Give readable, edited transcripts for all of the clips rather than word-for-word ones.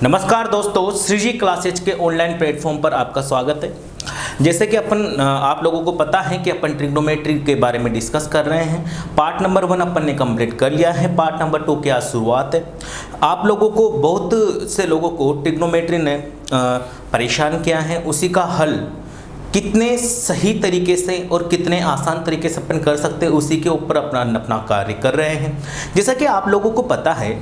नमस्कार दोस्तों, सृजी क्लासेज के ऑनलाइन प्लेटफॉर्म पर आपका स्वागत है। जैसे कि आप लोगों को पता है कि अपन ट्रिग्नोमेट्री के बारे में डिस्कस कर रहे हैं। पार्ट नंबर 1 अपन ने कंप्लीट कर लिया है। पार्ट नंबर 2 की आज शुरुआत है। आप लोगों को, बहुत से लोगों को ट्रिग्नोमेट्री ने परेशान किया है। उसी का हल कितने सही तरीके से और कितने आसान तरीके से अपन कर सकते हैं, उसी के ऊपर अपना कार्य कर रहे हैं। जैसा कि आप लोगों को पता है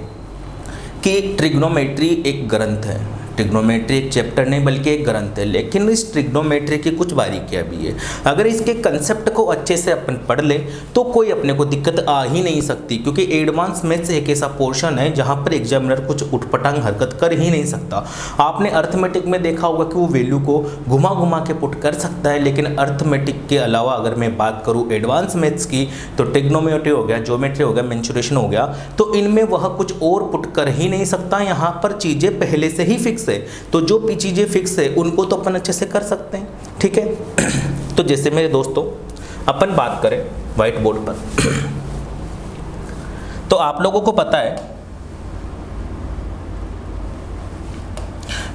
कि ट्रिग्नोमेट्री एक ग्रंथ है। ट्रिग्नोमेट्री एक चैप्टर नहीं बल्कि एक ग्रंथ है, लेकिन इस ट्रिग्नोमेट्री की कुछ बारीकियां भी है। अगर इसके कंसेप्ट को अच्छे से अपन पढ़ ले तो कोई अपने को दिक्कत आ ही नहीं सकती, क्योंकि एडवांस मैथ्स एक ऐसा पोर्शन है जहां पर एग्जामिनर कुछ उठपटांग हरकत कर ही नहीं सकता। आपने अर्थमेटिक में देखा होगा कि वो वैल्यू को घुमा घुमा के पुट कर सकता है, लेकिन अर्थमेटिक के अलावा अगर मैं बात करूँ एडवांस मैथ्स की, तो ट्रिग्नोमेट्री हो गया, ज्योमेट्री हो गया, मेंसुरेशन हो गया, तो इनमें वह कुछ और पुट कर ही नहीं सकता। यहाँ पर चीज़ें पहले से ही फिक्स है, तो जो भी चीजें फिक्स है उनको तो अपन अच्छे से कर सकते हैं। ठीक है, तो जैसे मेरे दोस्तों अपन बात करें व्हाइट बोर्ड पर, तो आप लोगों को पता है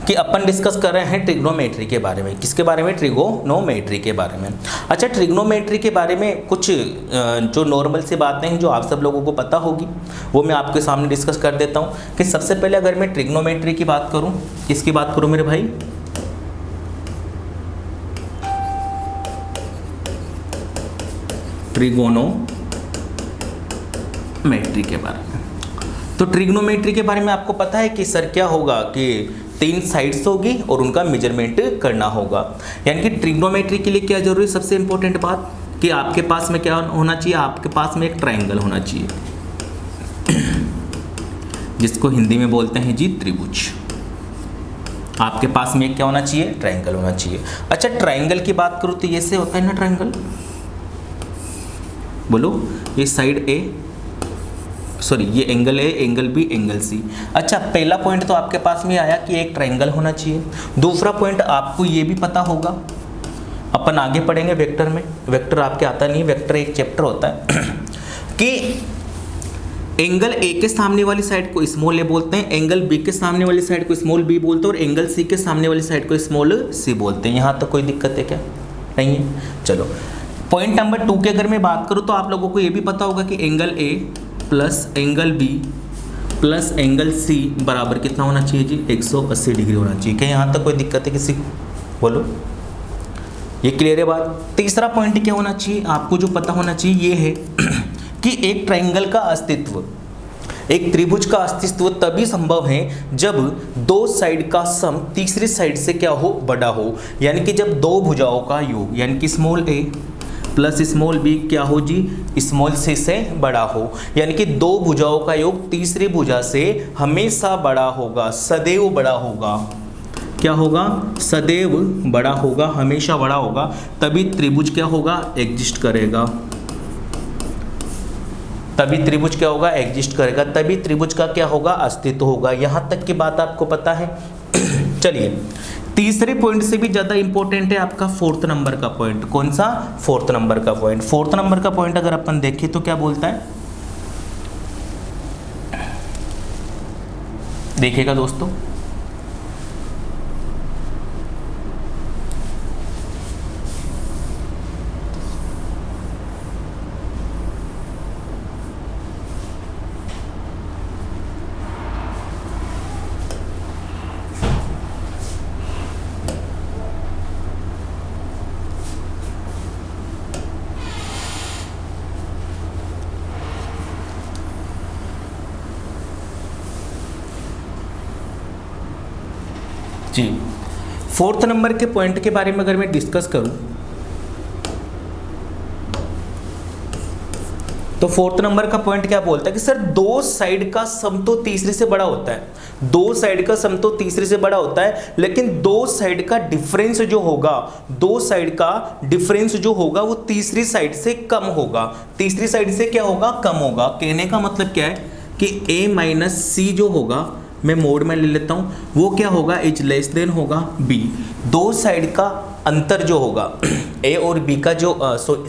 कि अपन डिस्कस कर रहे हैं ट्रिग्नोमेट्री के बारे में। किसके बारे में? ट्रिग्नोमेट्री के बारे में। अच्छा, ट्रिग्नोमेट्री के बारे में कुछ जो नॉर्मल सी बातें हैं जो आप सब लोगों को पता होगी, वो मैं आपके सामने डिस्कस कर देता हूं। कि सबसे पहले अगर मैं ट्रिग्नोमेट्री की बात करूं, किसकी बात करूं मेरे भाई? ट्रिगोनोमेट्री के बारे में। तो ट्रिग्नोमेट्री के बारे में आपको पता है कि सर क्या होगा कि 3 साइड्स होगी और उनका मेजरमेंट करना होगा। यानी कि ट्रिग्नोमेट्री के लिए क्या जरूरी है? सबसे इंपॉर्टेंट बात कि आपके पास में क्या होना चाहिए? आपके पास में एक ट्रायंगल होना चाहिए, जिसको हिंदी में बोलते हैं जी त्रिभुज। आपके पास में क्या होना चाहिए? ट्रायंगल होना चाहिए। अच्छा, ट्रायंगल की बात करूँ तो ये से होता है ना ट्रायंगल। बोलो, ये साइड ए, सॉरी ये angle A, angle B, angle C. अच्छा, पहला पॉइंट तो आपके पास में आया कि एक ट्रायंगल होना चाहिए। दूसरा पॉइंट आपको ये भी पता होगा, अपन आगे पढ़ेंगे वेक्टर में। वेक्टर आपके आता नहीं, वेक्टर एक चैप्टर होता है कि एंगल ए के सामने वाली साइड को स्मॉल ए बोलते हैं, एंगल बी के सामने वाली साइड को स्मॉल बी बोलते हैं, और एंगल सी के सामने वाली साइड को स्मॉल सी बोलते हैं। यहाँ तक कोई दिक्कत है क्या? नहीं है। चलो, पॉइंट नंबर 2 की अगर मैं बात करूँ तो आप लोगों को ये भी पता होगा कि angle A plus angle B plus angle C बराबर कितना होना चाहिए जी? 180 डिग्री होना चाहिए। क्या यहाँ तक कोई दिक्कत है किसी को? बोलो, ये क्लियर है बात? तीसरा पॉइंट क्या होना चाहिए? आपको जो पता होना चाहिए ये है कि एक ट्रायंगल का अस्तित्व, एक त्रिभुज का अस्तित्व तभी संभव है जब दो साइड का सम तीसरी साइड से क्या हो? बड़ा हो। यानी कि जब दो भुजाओं का योग, यानी कि स्मॉल ए प्लस स्मॉल बी क्या हो जी? स्मॉल सी से बड़ा हो। यानी कि दो भुजाओं का योग तीसरी भुजा से हमेशा बड़ा होगा, सदैव बड़ा होगा। क्या होगा? सदैव बड़ा होगा, हमेशा बड़ा होगा। तभी त्रिभुज क्या होगा? एग्जिस्ट करेगा। तभी त्रिभुज क्या होगा? एग्जिस्ट करेगा। तभी त्रिभुज का क्या होगा? अस्तित्व होगा। यहां तक की बात आपको पता है। चलिए, तीसरे पॉइंट से भी ज्यादा इंपॉर्टेंट है आपका 4th नंबर का पॉइंट। कौन सा? 4th नंबर का पॉइंट। 4th नंबर का पॉइंट अगर अपन देखें तो क्या बोलता है? देखिएगा दोस्तों, जी 4th नंबर के पॉइंट के बारे में अगर मैं डिस्कस करूं तो 4th नंबर का पॉइंट क्या बोलता है कि सर दो साइड का सम तो तीसरे से बड़ा होता है। दो साइड का सम तो तीसरे से बड़ा होता है, लेकिन दो साइड का डिफरेंस जो होगा, दो साइड का डिफरेंस जो होगा वो तीसरी साइड से कम होगा। तीसरी साइड से क्या होगा? कम होगा। कहने का मतलब क्या है कि a माइनस सी जो होगा, मैं मोड में ले लेता हूं, वो क्या होगा? इज लेस देन होगा b। दो साइड का अंतर जो होगा a और b का जो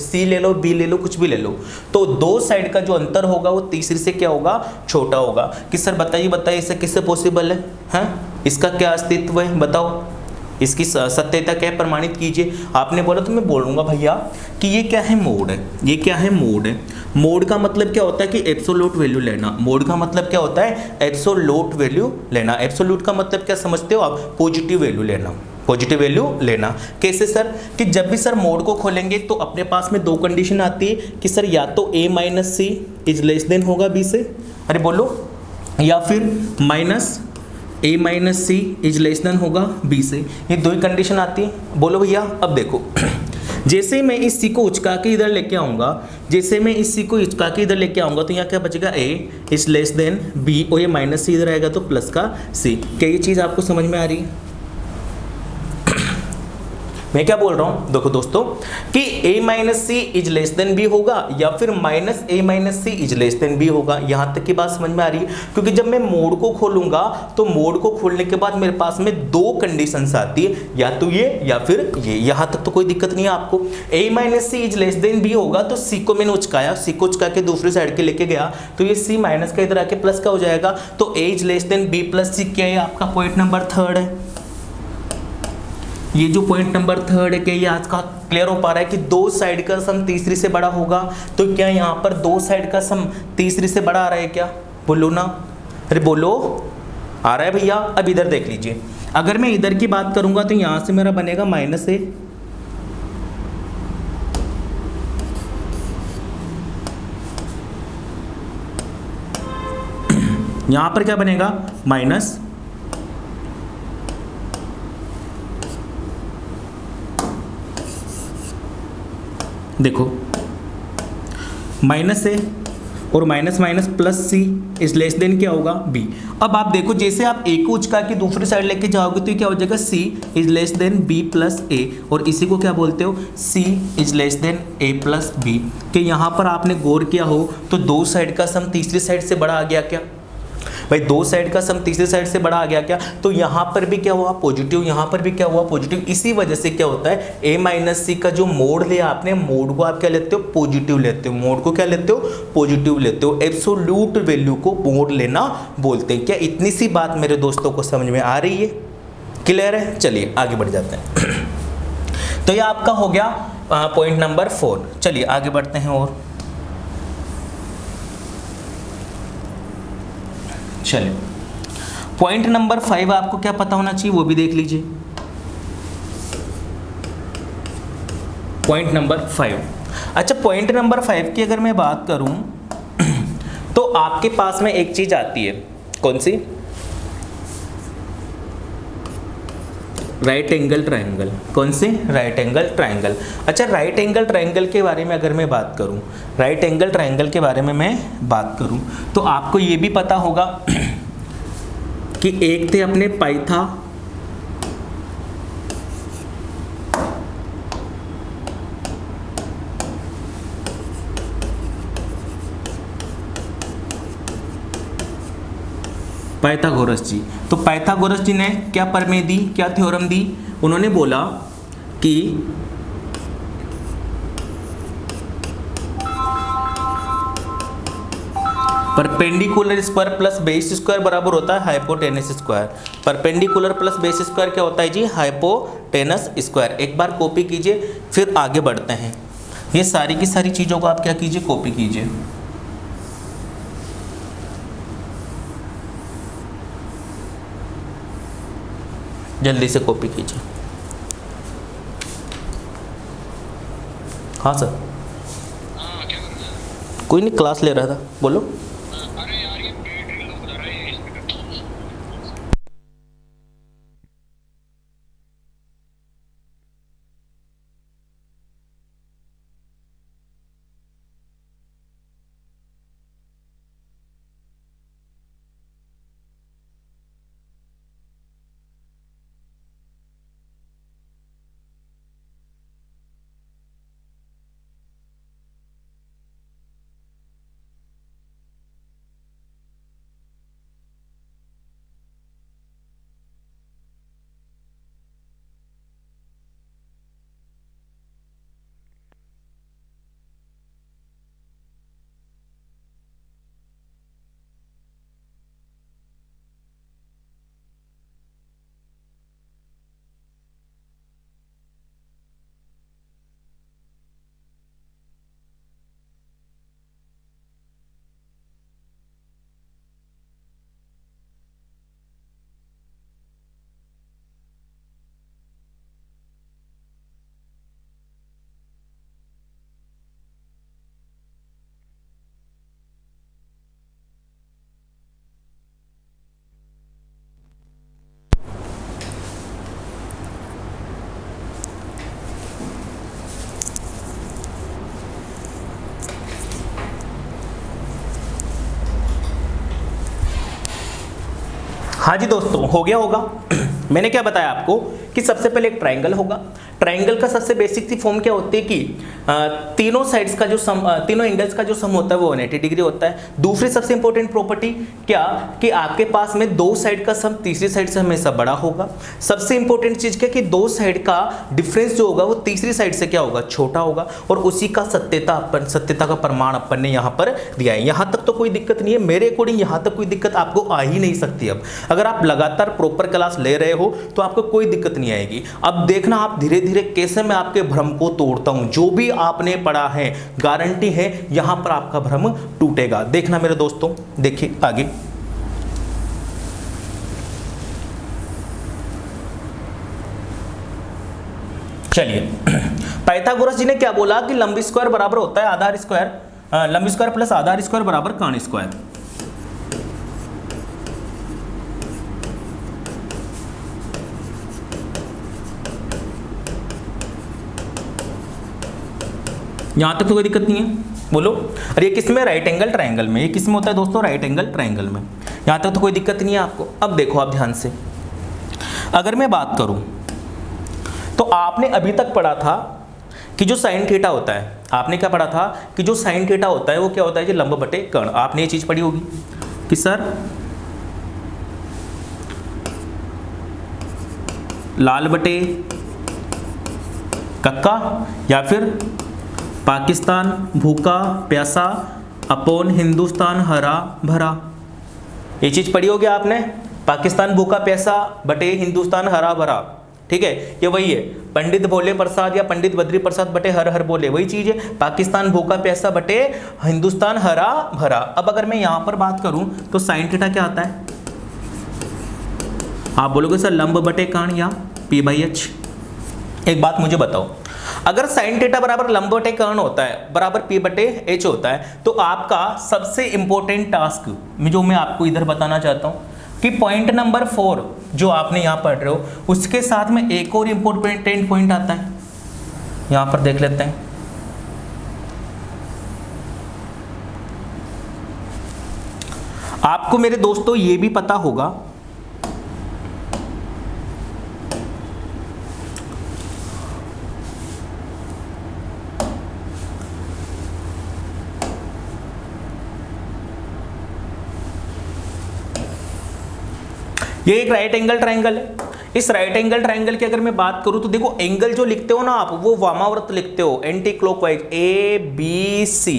c ले लो, b ले लो, कुछ भी ले लो, तो दो साइड का जो अंतर होगा वो तीसरी से क्या होगा? छोटा होगा। कि सर बताइए इसे किससे पॉसिबल है? हैं? इसका क्या अस्तित्व है बताओ, इसकी सत्यता क्या है, प्रमाणित कीजिए। आपने बोला तो मैं बोलूँगा भैया कि ये क्या है, मोड है। ये क्या है, मोड है। मोड का मतलब क्या होता है कि एब्सोल्यूट वैल्यू लेना। मोड का मतलब क्या होता है, एब्सोल्यूट वैल्यू लेना। एब्सोल्यूट का मतलब क्या समझते हो आप, पॉजिटिव वैल्यू लेना। पॉजिटिव वैल्यू लेना कैसे सर, कि जब भी सर मोड को खोलेंगे तो अपने पास में दो कंडीशन आती है कि सर या तो a minus C is less than होगा b से, अरे बोलो, या फिर minus a minus C is less than होगा b से। ये दो ही कंडीशन आती है। बोलो भैया, अब देखो जैसे ही मैं इस सी को उचका के इधर लेके आऊँगा, जैसे मैं इस सी को उचका के इधर लेके आऊँगा तो यहाँ क्या बचेगा, a is less then b, और ये माइनस सी इधर आएगा तो प्लस का c। क्या ये चीज़ आपको समझ में आ रही है? मैं क्या बोल रहा हूँ, देखो दोस्तों, कि a minus C is less than B होगा या फिर minus a minus C is less than B होगा। यहाँ तक की बात समझ में आ रही है? क्योंकि जब मैं मोड को खोलूंगा तो मोड को खोलने के बाद मेरे पास में दो कंडीशंस आती है, या तो ये या फिर ये। यहाँ तक तो कोई दिक्कत नहीं है आपको। a minus C is less than B होगा तो c को मैंने उचकाया, c को उचका के दूसरी साइड के लेके गया तो ये c माइनस का इधर आके प्लस का हो जाएगा। तो a is less than B plus C क्या है, आपका पॉइंट नंबर 3 है। ये जो पॉइंट नंबर 3 है, क्या ये आज का क्लियर हो पा रहा है कि दो साइड का सम तीसरी से बड़ा होगा? तो क्या यहाँ पर दो साइड का सम तीसरी से बड़ा आ रहा है क्या? बोलो ना, अरे बोलो, आ रहा है भैया? अब इधर देख लीजिए, अगर मैं इधर की बात करूंगा तो यहाँ से मेरा बनेगा माइनस a, यहाँ पर क्या बनेगा, माइनस, देखो माइनस ए और minus minus plus C is less than क्या होगा, बी। अब आप देखो, जैसे आप ए को उचका के दूसरी साइड लेके जाओगे तो ये क्या हो जाएगा, C is less than B plus A, और इसी को क्या बोलते हो, C is less than A plus B. कि यहाँ पर आपने गौर किया हो तो दो साइड का सम तीसरी साइड से बड़ा आ गया क्या भाई? दो साइड का सम तीसरी साइड से बड़ा आ गया क्या? तो यहाँ पर भी क्या हुआ, पॉजिटिव, यहाँ पर भी क्या हुआ, पॉजिटिव। इसी वजह से क्या होता है, a माइनस सी का जो मोड लिया आपने, मोड को आप क्या लेते हो, पॉजिटिव लेते हो। मोड को क्या लेते हो, पॉजिटिव लेते हो। एब्सोल्यूट वैल्यू को मोड लेना बोलते हैं। क्या इतनी सी बात मेरे दोस्तों को समझ में आ रही है, क्लियर है? चलिए आगे बढ़ जाते हैं। तो ये आपका हो गया पॉइंट नंबर 4। चलिए आगे बढ़ते हैं। और चलिए पॉइंट नंबर 5 आपको क्या पता होना चाहिए वो भी देख लीजिए। पॉइंट नंबर 5, अच्छा पॉइंट नंबर 5 की अगर मैं बात करूं तो आपके पास में एक चीज आती है, कौन सी, राइट एंगल ट्रायंगल। कौन सी, राइट एंगल ट्रायंगल। अच्छा राइट एंगल ट्रायंगल के बारे में अगर मैं बात करूं, राइट एंगल ट्रायंगल के बारे में मैं बात करूं तो आपको ये भी पता होगा कि एक थे अपने पाइथा पाइथागोरस जी। तो पाइथागोरस जी ने क्या प्रमेय दी, क्या थ्योरम दी? उन्होंने बोला कि perpendicular square plus base square बराबर होता है hypotenuse square. Perpendicular plus base square क्या होता है जी, हाइपोटेनस स्क्वायर। एक बार कॉपी कीजिए फिर आगे बढ़ते हैं। ये सारी की सारी चीज़ों को आप क्या कीजिए, कॉपी कीजिए। जल्दी से कॉपी कीजिए। हाँ सर, कोई नहीं, क्लास ले रहा था, बोलो। हाँ जी दोस्तों, हो गया होगा। मैंने क्या बताया आपको कि सबसे पहले एक ट्रायंगल होगा। ट्रायंगल का सबसे बेसिक सी फॉर्म क्या होती है कि तीनों साइड्स का जो सम, तीनों एंगल्स का जो सम होता है वो 180 डिग्री होता है। दूसरी सबसे इंपॉर्टेंट प्रॉपर्टी क्या कि आपके पास में दो साइड का सम तीसरी साइड से हमेशा बड़ा होगा। सबसे इंपॉर्टेंट चीज क्या कि दो साइड का डिफरेंस जो होगा वो तीसरी साइड से क्या होगा, छोटा होगा। और उसी का सत्यता का प्रमाण अपन ने यहाँ पर दिया है। यहाँ तक तो कोई दिक्कत नहीं है, मेरे अकॉर्डिंग यहाँ तक कोई दिक्कत आपको आ ही नहीं सकती। अब अगर आप लगातार प्रॉपर क्लास ले रहे हो तो आपको कोई दिक्कत नहीं आएगी। अब देखना आप धीरे धीरे कैसे मैं आपके भ्रम को तोड़ता हूं। जो भी आपने पढ़ा है गारंटी है यहां पर आपका भ्रम टूटेगा। देखना मेरे दोस्तों, देखिए आगे। चलिए, पाइथागोरस जी ने क्या बोला कि लंब स्क्वायर बराबर होता है आधार स्क्वायर, लंब स्क्वायर प्लस आधार स्क्वायर बराबर कर्ण स्क्वायर। यहां तक तो कोई दिक्कत नहीं है, बोलो। और ये किस में, राइट एंगल ट्रायंगल में। ये किस में होता है दोस्तों, राइट एंगल ट्रायंगल में। यहां तक तो कोई दिक्कत नहीं है आपको। अब देखो आप ध्यान से, अगर मैं बात करूं तो आपने अभी तक पढ़ा था कि जो साइन थीटा होता है, आपने क्या पढ़ा था कि जो साइन थीटा होता है वो क्या होता है, जो लंब बटे कर्ण। आपने ये चीज पढ़ी होगी कि सर लाल बटे कक्का या फिर पाकिस्तान भूखा प्यासा अपॉन हिंदुस्तान हरा भरा। ये चीज पढ़ी होगी आपने, पाकिस्तान भूखा प्यासा बटे हिंदुस्तान हरा भरा। ठीक है, ये वही है, पंडित भोले प्रसाद या पंडित बद्री प्रसाद बटे हर हर बोले, वही चीज है। पाकिस्तान भूखा प्यासा बटे हिंदुस्तान हरा भरा। अब अगर मैं यहां पर बात करूं तो साइन थीटा क्या आता है, आप बोलोगे सर लंब बटे कर्ण या p/h। एक बात मुझे बताओ, अगर साइन थीटा बराबर लंब बटे कर्ण होता है बराबर p/h होता है तो आपका सबसे इंपॉर्टेंट टास्क जो मैं आपको इधर बताना चाहता हूं कि पॉइंट नंबर 4 जो आपने यहां पढ़ रहे हो उसके साथ में एक और इंपॉर्टेंट पॉइंट आता है, यहां पर देख लेते हैं। आपको मेरे दोस्तों ये भी पता होगा ये एक राइट एंगल ट्रायंगल है। इस राइट एंगल ट्रायंगल की अगर मैं बात करूं तो देखो एंगल जो लिखते हो ना आप, वो वामावर्त लिखते हो, anti clockwise, A B C,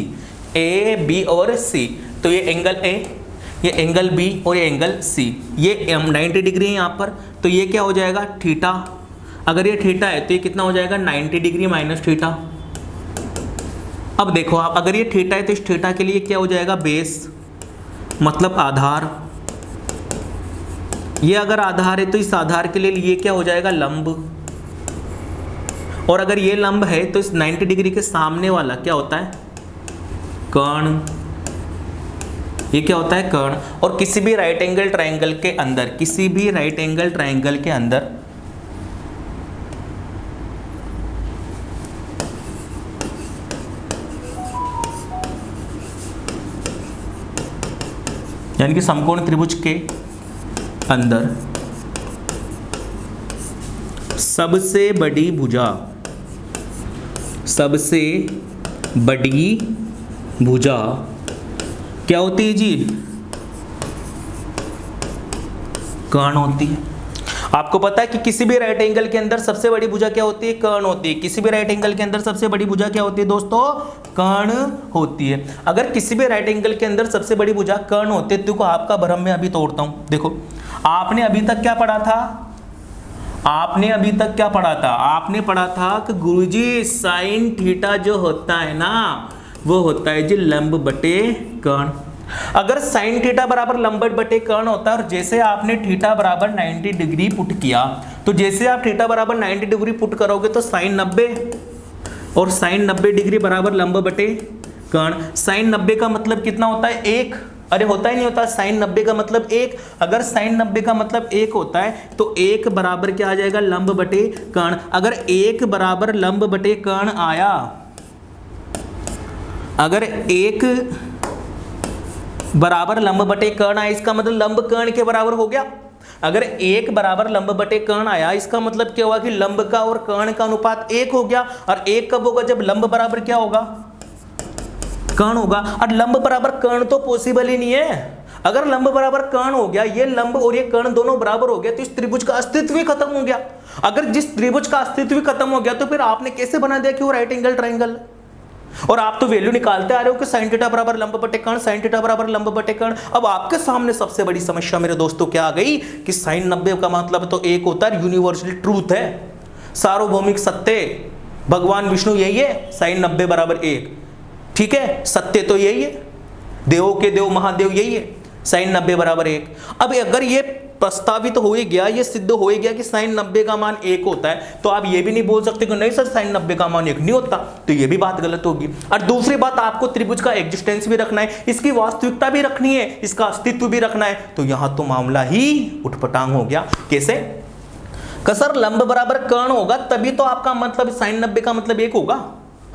A B और सी। तो ये एंगल ए, ये एंगल बी और ये एंगल सी, ये 90 डिग्री है यहाँ पर। तो ये क्या हो जाएगा, थीटा। अगर ये थीटा है तो ये कितना हो जाएगा, 90 डिग्री माइनस थीटा। अब देखो आप, अगर ये थीटा है तो इस थीटा के लिए क्या हो जाएगा, बेस मतलब आधार। ये अगर आधार है तो इस आधार के लिए ये क्या हो जाएगा, लंब। और अगर ये लंब है तो इस 90 डिग्री के सामने वाला क्या होता है, कर्ण। ये क्या होता है, कर्ण। और किसी भी राइट एंगल ट्रायंगल के अंदर, किसी भी राइट एंगल ट्रायंगल के अंदर यानी कि समकोण त्रिभुज के अंदर सबसे बड़ी भुजा, सबसे बड़ी भुजा क्या होती है जी, कर्ण होती है। आपको पता है कि किसी भी राइट एंगल के अंदर सबसे बड़ी भुजा क्या होती है, कर्ण होती है। किसी भी राइट एंगल के अंदर सबसे बड़ी भुजा क्या होती है दोस्तों, कर्ण होती है। अगर किसी भी राइट एंगल के अंदर सबसे बड़ी भुजा कर्ण होती है तो आपका भ्रम मैं अभी तोड़ता हूं। देखो आपने अभी तक क्या पढ़ा था, आपने अभी तक क्या पढ़ा था, आपने पढ़ा था कि गुरुजी साइन थीटा जो होता है ना वो होता है जी लंब बटे कर्ण। अगर साइन थीटा बराबर लंब बटे कर्ण होता है और जैसे आपने थीटा बराबर 90 डिग्री पुट किया तो जैसे आप थीटा बराबर 90 डिग्री पुट करोगे तो साइन 90 और साइन 90 डिग्री बराबर लंब बटे कर्ण। साइन 90 का मतलब कितना होता है, 1। अरे होता ही नहीं होता, साइन 90 का मतलब 1। अगर साइन 90 का मतलब 1 होता है तो 1 बराबर क्या आ जाएगा, लंब बटे कर्ण। अगर 1 बराबर लंब बटे कर्ण आया, अगर 1 बराबर लंब बटे कर्ण आया इसका मतलब लंब कर्ण के बराबर हो गया। अगर एक बराबर लंब बटे कर्ण आया, इसका मतलब क्या हुआ कि लंब का और कर्ण का अनुपात एक हो गया। और एक कब होगा? जब लंब बराबर क्या होगा? कर्ण होगा। और लंब बराबर कर्ण तो पॉसिबल ही नहीं है। अगर लंब बराबर कर्ण हो गया, ये लंब और ये कर्ण दोनों बराबर हो गया, तो इस त्रिभुज का अस्तित्व ही खत्म हो गया। अगर जिस त्रिभुज का अस्तित्व ही खत्म हो गया, तो फिर आपने कैसे बना दिया कि वो राइट एंगल ट्रायंगल? और आप तो वैल्यू निकालते आ रहे हो कि sin थीटा बराबर लंब बटे कर्ण, sin थीटा बराबर लंब बटे कर्ण। अब आपके सामने सबसे बड़ी समस्या मेरे दोस्तों क्या आ गई कि sin 90 का मतलब तो एक होता है, यूनिवर्सल ट्रूथ है, सार्वभौमिक सत्य, भगवान विष्णु यही है, sin 90 बराबर 1। ठीक है, सत्य तो यही है, देवों के देव महादेव यही है, sin 90 बराबर 1। अब अगर ये प्रस्तावित हो ही गया, ये सिद्ध हो ही गया कि sin 90 का मान 1 होता है, तो आप ये भी नहीं बोल सकते कि नहीं सर sin 90 का मान 1 नहीं होता, तो ये भी बात गलत होगी। और दूसरी बात, आपको त्रिभुज का एग्जिस्टेंस भी रखना है, इसकी वास्तविकता भी रखनी है, इसका अस्तित्व भी रखना है, तो यहां तो मामला ही उठपटांग हो गया। कैसे? सर लंब बराबर कर्ण होगा तभी तो आपका मतलब sin 90 का मतलब 1 होगा।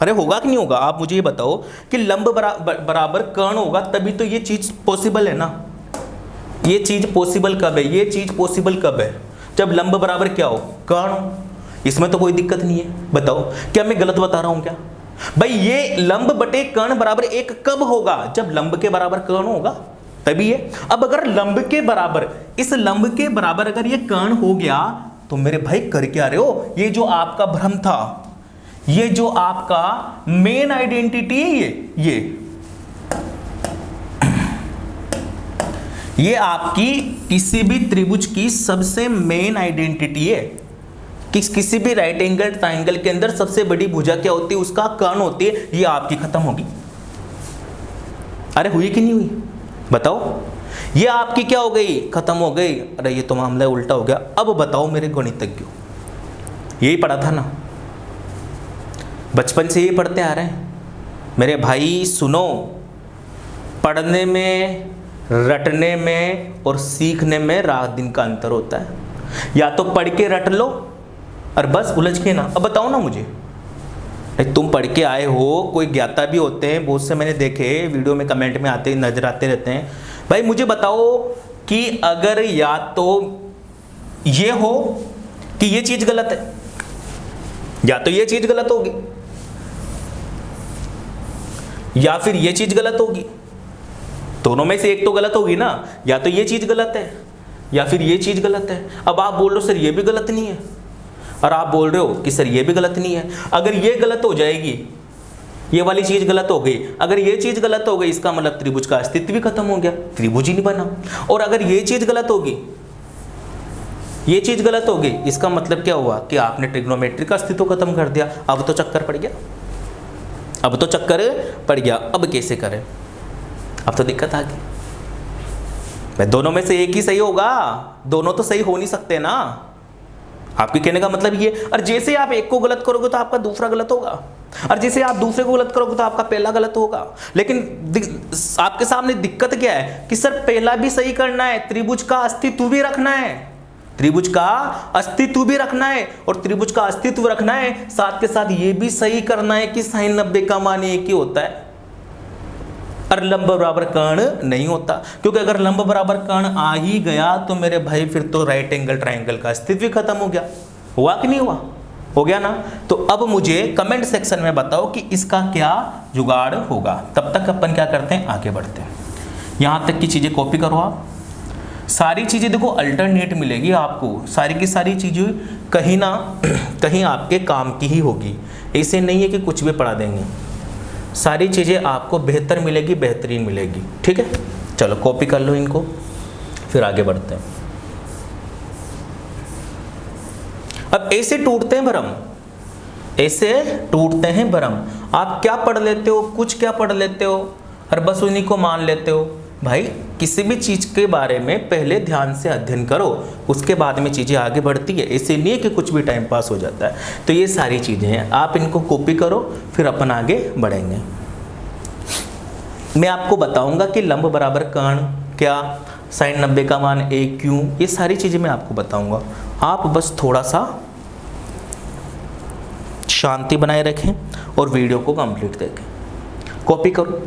अरे होगा कि नहीं होगा? आप मुझे ये बताओ कि लंब बराबर कर्ण होगा तभी तो ये चीज पॉसिबल है ना। ये चीज पॉसिबल कब है? ये चीज पॉसिबल कब है? जब लंब बराबर क्या हो? कर्ण हो। इसमें तो कोई दिक्कत नहीं है। बताओ क्या मैं गलत बता रहा हूं क्या? भाई ये लंब बटे कर्ण बराबर 1 कब होगा? जब लंब के बराबर कर्ण होगा तभी है। अब अगर लंब के बराबर, इस लंब के बराबर अगर ये कर्ण हो गया, तो मेरे भाई कर क्या रहे हो? ये जो आपका भ्रम था, ये जो आपका मेन आइडेंटिटी है, ये आपकी किसी भी त्रिभुज की सबसे मेन आइडेंटिटी है कि किसी भी राइट एंगल ट्रायंगल के अंदर सबसे बड़ी भुजा क्या होती है? उसका कर्ण होती है। ये आपकी खत्म होगी। अरे हुई कि नहीं हुई? बताओ। ये आपकी क्या हो गई? खत्म हो गई। अरे ये तो मामला उल्टा हो गया। अब बताओ मेरे गणितज्ञों, यही पढ़ा था ना, बचपन से यही पढ़ते आ रहे हैं। मेरे भाई सुनो, पढ़ने में, रटने में और सीखने में रात दिन का अंतर होता है। या तो पढ़ के रट लो और बस उलझ के ना। अब बताओ ना मुझे, तुम पढ़ के आए हो, कोई ज्ञाता भी होते हैं बहुत से, मैंने देखे वीडियो में कमेंट में आते नजर आते रहते हैं। भाई मुझे बताओ कि अगर या तो ये हो कि ये चीज गलत है, या तो ये चीज गलत होगी, या फिर ये चीज गलत होगी। दोनों में से एक तो गलत होगी ना। या तो ये चीज गलत है या फिर ये चीज गलत है। अब आप बोल रहे हो सर ये भी गलत नहीं है, और आप बोल रहे हो कि सर ये भी गलत नहीं है। अगर ये गलत हो जाएगी, ये वाली चीज गलत हो गई, अगर ये चीज गलत हो गई, इसका मतलब त्रिभुज का अस्तित्व भी खत्म हो गया, त्रिभुज ही नहीं बना। और अगर ये चीज गलत होगी, ये चीज गलत हो गई, इसका मतलब क्या हुआ कि आपने ट्रिग्नोमेट्री का अस्तित्व खत्म कर दिया। अब तो चक्कर पड़ गया, अब तो चक्कर पड़ गया। अब कैसे करें? अब तो दिक्कत आ गई। मैं दोनों में से एक ही सही होगा, दोनों तो सही हो नहीं सकते ना। आपके कहने का मतलब ये, और जैसे आप एक को गलत करोगे तो आपका दूसरा गलत होगा, और जैसे आप दूसरे को गलत करोगे तो आपका पहला गलत होगा। लेकिन आपके सामने दिक्कत क्या है कि सर पहला भी सही करना है, त्रिभुज का अस्तित्व भी रखना है, त्रिभुज का अस्तित्व भी रखना है, और त्रिभुज का अस्तित्व रखना है, साथ के साथ ये भी सही करना है कि sin 90 का मान एक ही होता है और लंब बराबर कर्ण नहीं होता। क्योंकि अगर लंब बराबर कर्ण आ ही गया तो मेरे भाई फिर तो राइट एंगल ट्रायंगल का अस्तित्व भी खत्म हो गया। हुआ कि नहीं हुआ? हो गया ना। तो अब मुझे कमेंट सेक्शन में बताओ कि इसका क्या जुगाड़ होगा। तब तक अपन क्या करते हैं, आगे बढ़ते हैं। यहाँ तक की चीज़ें कॉपी करो आप, सारी चीज़ें देखो अल्टरनेट मिलेगी आपको, सारी की सारी चीज़ें कहीं ना कहीं आपके काम की ही होगी। ऐसे नहीं है कि कुछ भी पढ़ा देंगे, सारी चीज़ें आपको बेहतर मिलेगी, बेहतरीन मिलेगी। ठीक है, चलो कॉपी कर लो इनको, फिर आगे बढ़ते हैं। अब ऐसे टूटते हैं भरम, ऐसे टूटते हैं भरम। आप क्या पढ़ लेते हो, कुछ क्या पढ़ लेते हो और बस उन्हीं को मान लेते हो। भाई किसी भी चीज़ के बारे में पहले ध्यान से अध्ययन करो, उसके बाद में चीज़ें आगे बढ़ती है। ऐसे नहीं है कि कुछ भी टाइम पास हो जाता है। तो ये सारी चीज़ें हैं, आप इनको कॉपी करो, फिर अपन आगे बढ़ेंगे। मैं आपको बताऊंगा कि लंब बराबर कर्ण क्या, sin 90 का मान 1 क्यों, ये सारी चीज़ें मैं आपको बताऊंगा। आप बस थोड़ा सा शांति बनाए रखें और वीडियो को कंप्लीट देखें। कॉपी करो।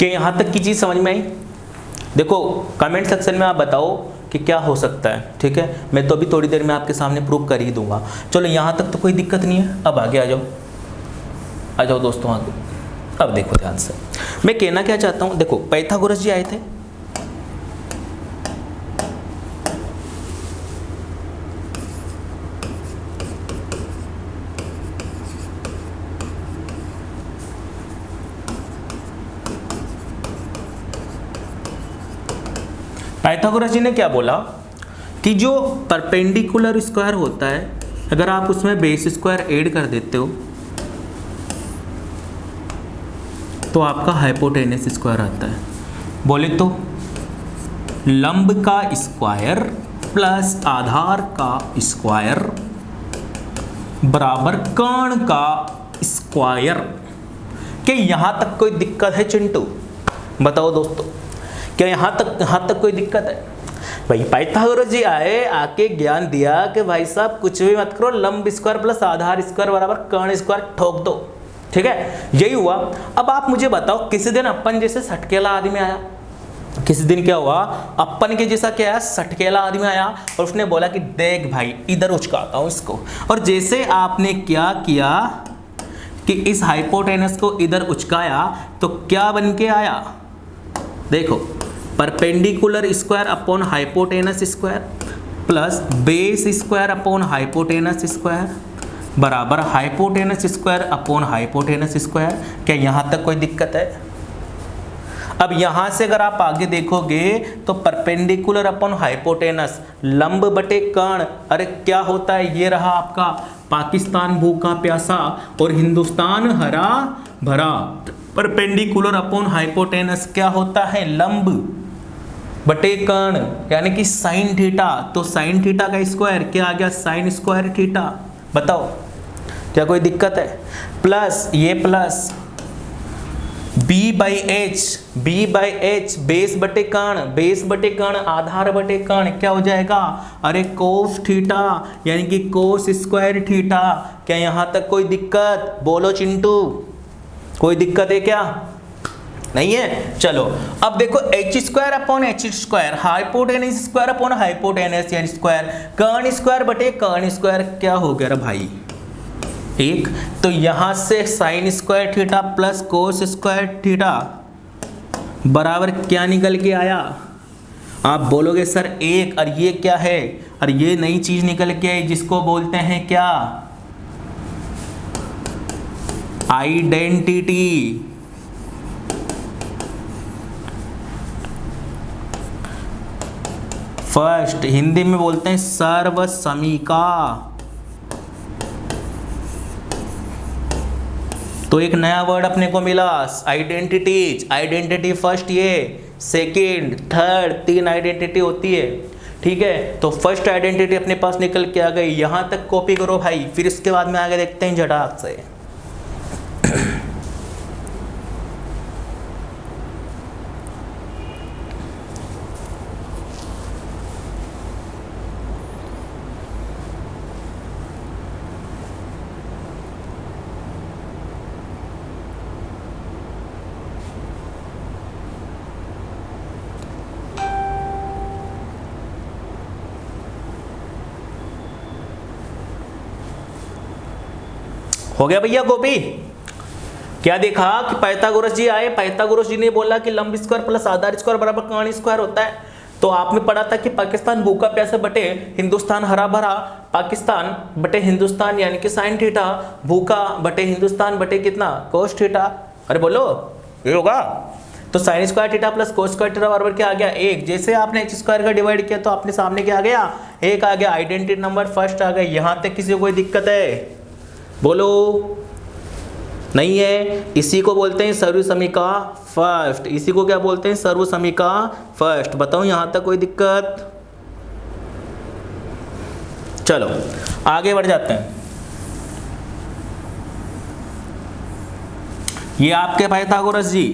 कि यहाँ तक की चीज़ समझ में आई? देखो कमेंट सेक्शन में आप बताओ कि क्या हो सकता है, ठीक है। मैं तो अभी थोड़ी देर में आपके सामने प्रूव कर ही दूंगा। चलो यहाँ तक तो कोई दिक्कत नहीं है। अब आगे आ जाओ दोस्तों आगे। अब देखो ध्यान से, मैं कहना क्या चाहता हूँ, देखो पाइथागोरस जी आए थे, पाइथागोरस जी ने क्या बोला कि जो परपेंडिकुलर स्क्वायर होता है, अगर आप उसमें बेस स्क्वायर ऐड कर देते हो तो आपका हाइपोटेनस स्क्वायर आता है। बोले तो लंब का स्क्वायर प्लस आधार का स्क्वायर बराबर कर्ण का स्क्वायर। क्या यहाँ तक कोई दिक्कत है चिंटू? बताओ दोस्तों, क्या यहाँ तक कोई दिक्कत है? भाई पाइथागोरस जी आए, आके ज्ञान दिया कि भाई साहब कुछ भी मत करो, लंब स्क्वायर प्लस आधार स्क्वायर बराबर कर्ण स्क्वायर ठोक दो, ठीक है, यही हुआ। अब आप मुझे बताओ, किसी दिन अपन जैसे सटकेला आदमी आया, किसी दिन क्या हुआ, अपन के जैसा क्या है, सटकेला आदमी आया और उसने बोला कि देख भाई इधर उचकाता हूं इसको, और जैसे आपने क्या किया कि इस हाइपोटेनस को इधर उचकाया तो क्या बन के आया, देखो perpendicular square upon hypotenuse square plus base square upon hypotenuse square बराबर hypotenuse square upon hypotenuse square. क्या यहाँ तक कोई दिक्कत है? अब यहाँ से अगर आप आगे देखोगे तो परपेंडिकुलर अपॉन हाइपोटेनस, लंब बटे कर्ण, अरे क्या होता है, ये रहा आपका पाकिस्तान भूखा प्यासा और हिंदुस्तान हरा भरा। परपेंडिकुलर अपॉन हाइपोटेनस क्या होता है, लंब बटे कर्ण, यानी कि साइन थीटा। तो साइन थीटा का स्क्वायर क्या आ गया, साइन स्क्वायर थीटा। बताओ क्या कोई दिक्कत है? प्लस ये plus B by H base बटे कर्ण आधार बटे कर्ण क्या हो जाएगा, अरे कोस थीटा, यानी कि कोस स्क्वायर थीटा। क्या यहाँ तक कोई दिक्कत? बोलो चिंटू, कोई दिक्कत है क्या? नहीं है। चलो अब देखो H square upon H square, hypotenuse square upon hypotenuse यानी स्क्वायर, कर्ण स्क्वायर बटे कर्ण स्क्वायर क्या हो गया रे भाई, एक। तो यहां से sign square theta plus cos square theta बराबर क्या निकल के आया? आप बोलोगे सर एक, और ये क्या है, और ये नई चीज निकल के आई जिसको बोलते हैं क्या, आइडेंटिटी। फर्स्ट हिंदी में बोलते हैं सर्वसमीका। तो एक नया वर्ड अपने को मिला, आइडेंटिटीज। आइडेंटिटी फर्स्ट, ये सेकंड, थर्ड, 3 आइडेंटिटी होती है, ठीक है। तो फर्स्ट आइडेंटिटी अपने पास निकल के आ गई, यहां तक कॉपी करो भाई, फिर इसके बाद में आगे देखते हैं झटाक से। हो गया भैया कॉपी? क्या देखा कि पाइथागोरस जी आए, पाइथागोरस जी ने बोला कि लंब स्क्वायर प्लस आधार स्क्वायर बराबर कर्ण स्क्वायर होता है। तो आपने पढ़ा था कि पाकिस्तान भूखा प्यासा बटे हिंदुस्तान हरा भरा, पाकिस्तान बटे हिंदुस्तान यानी कि साइन थीटा, भूखा बटे हिंदुस्तान बटे कितना, कोस थीटा। अरे बोलो ये होगा। तो sign square theta plus cos square theta बराबर क्या आ गया, एक। जैसे आपने एच स्क्वायर का डिवाइड किया तो आपने सामने क्या आ गया, एक आ गया। आइडेंटिटी नंबर फर्स्ट आ गया। यहाँ तक किसी को कोई दिक्कत है? बोलो नहीं है। इसी को बोलते हैं सर्वसमीका फर्स्ट। इसी को क्या बोलते हैं, सर्वसमीका फर्स्ट। बताओ यहां तक कोई दिक्कत? चलो आगे बढ़ जाते हैं। ये आपके पाइथागोरस जी,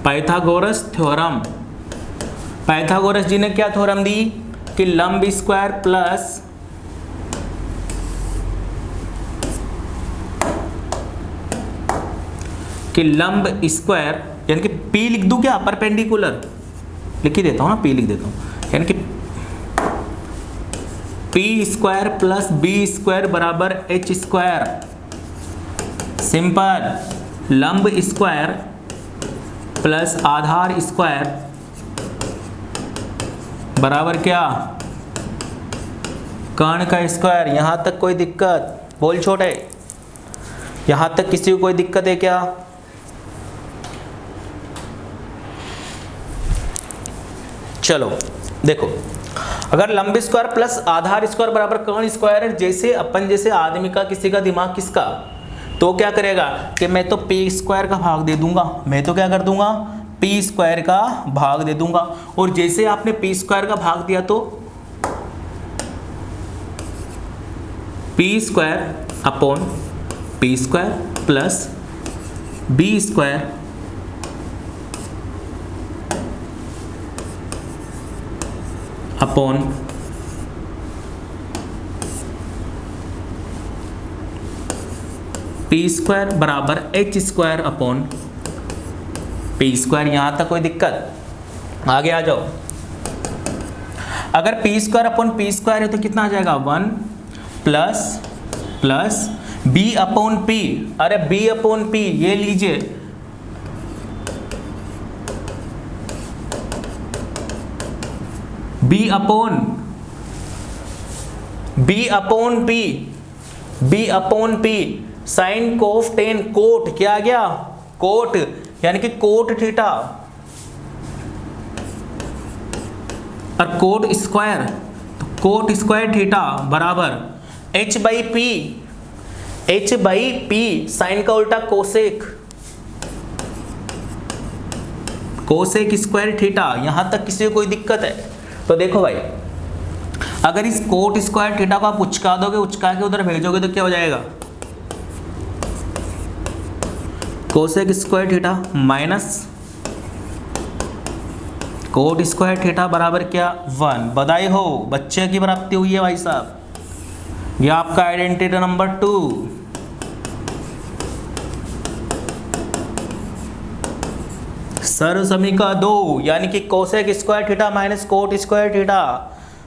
पाइथागोरस थ्योरम। पाइथागोरस जी ने क्या थ्योरम दी कि लंब स्क्वायर प्लस यानी कि P लिख दूं क्या, परपेंडिकुलर लिख ही देता हूं ना, P लिख देता हूं, यानी कि P square plus B square बराबर H स्क्वायर। सिंपल। लंब स्क्वायर प्लस आधार स्क्वायर बराबर क्या, कर्ण का स्क्वायर। यहां तक कोई दिक्कत? बोल छोटे, यहां तक किसी को कोई दिक्कत है क्या? चलो देखो, अगर लंब स्क्वायर प्लस आधार स्क्वायर बराबर कर्ण स्क्वायर है, जैसे आदमी का, किसी का दिमाग किसका, तो क्या करेगा कि मैं तो P स्क्वायर का भाग दे दूंगा, मैं तो क्या कर दूंगा, P स्क्वायर का भाग दे दूंगा। और जैसे आपने P स्क्वायर का भाग दिया तो P square upon P square plus B square upon P square बराबर H square upon P square. यहां तक कोई दिक्कत? आगे आ जाओ। अगर P square upon P square है तो कितना आ जाएगा, 1 प्लस B अपॉन P। अरे B अपॉन P ये लीजिए, B upon P sine cos tan, cot क्या आ गया, कोट, यानी कि कोट थीटा और कोट स्क्वायर, तो कोट स्क्वायर थीटा बराबर H बाई P साइन का उल्टा कोसेक, कोसेक स्क्वायर थीटा। यहां तक किसी को कोई दिक्कत है? तो देखो भाई, अगर इस कोट स्क्वायर थीटा को आप उचका दोगे, उचका के उधर भेजोगे तो क्या हो जाएगा, cosec square theta minus cot square theta बराबर क्या, 1। बधाई हो, बच्चे की प्राप्ति हुई है भाई साहब। ये आपका आइडेंटिटी नंबर 2। सर्वसमीका 2, यानी कि cosec square theta minus cot square theta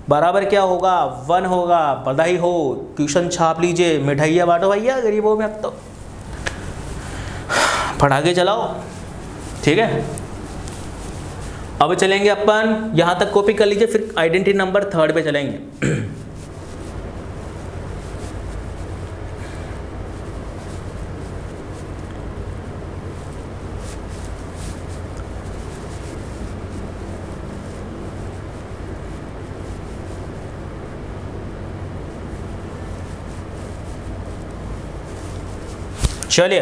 बराबर क्या होगा, 1 होगा। बधाई हो, ट्यूशन छाप लीजिए, मिठाइयाँ बांटो भैया गरीबों में। अब तो पढ़ा के चलाओ, ठीक है। अब चलेंगे अपन, यहां तक कॉपी कर लीजिए, फिर आइडेंटिटी नंबर 3 पे चलेंगे। चलिए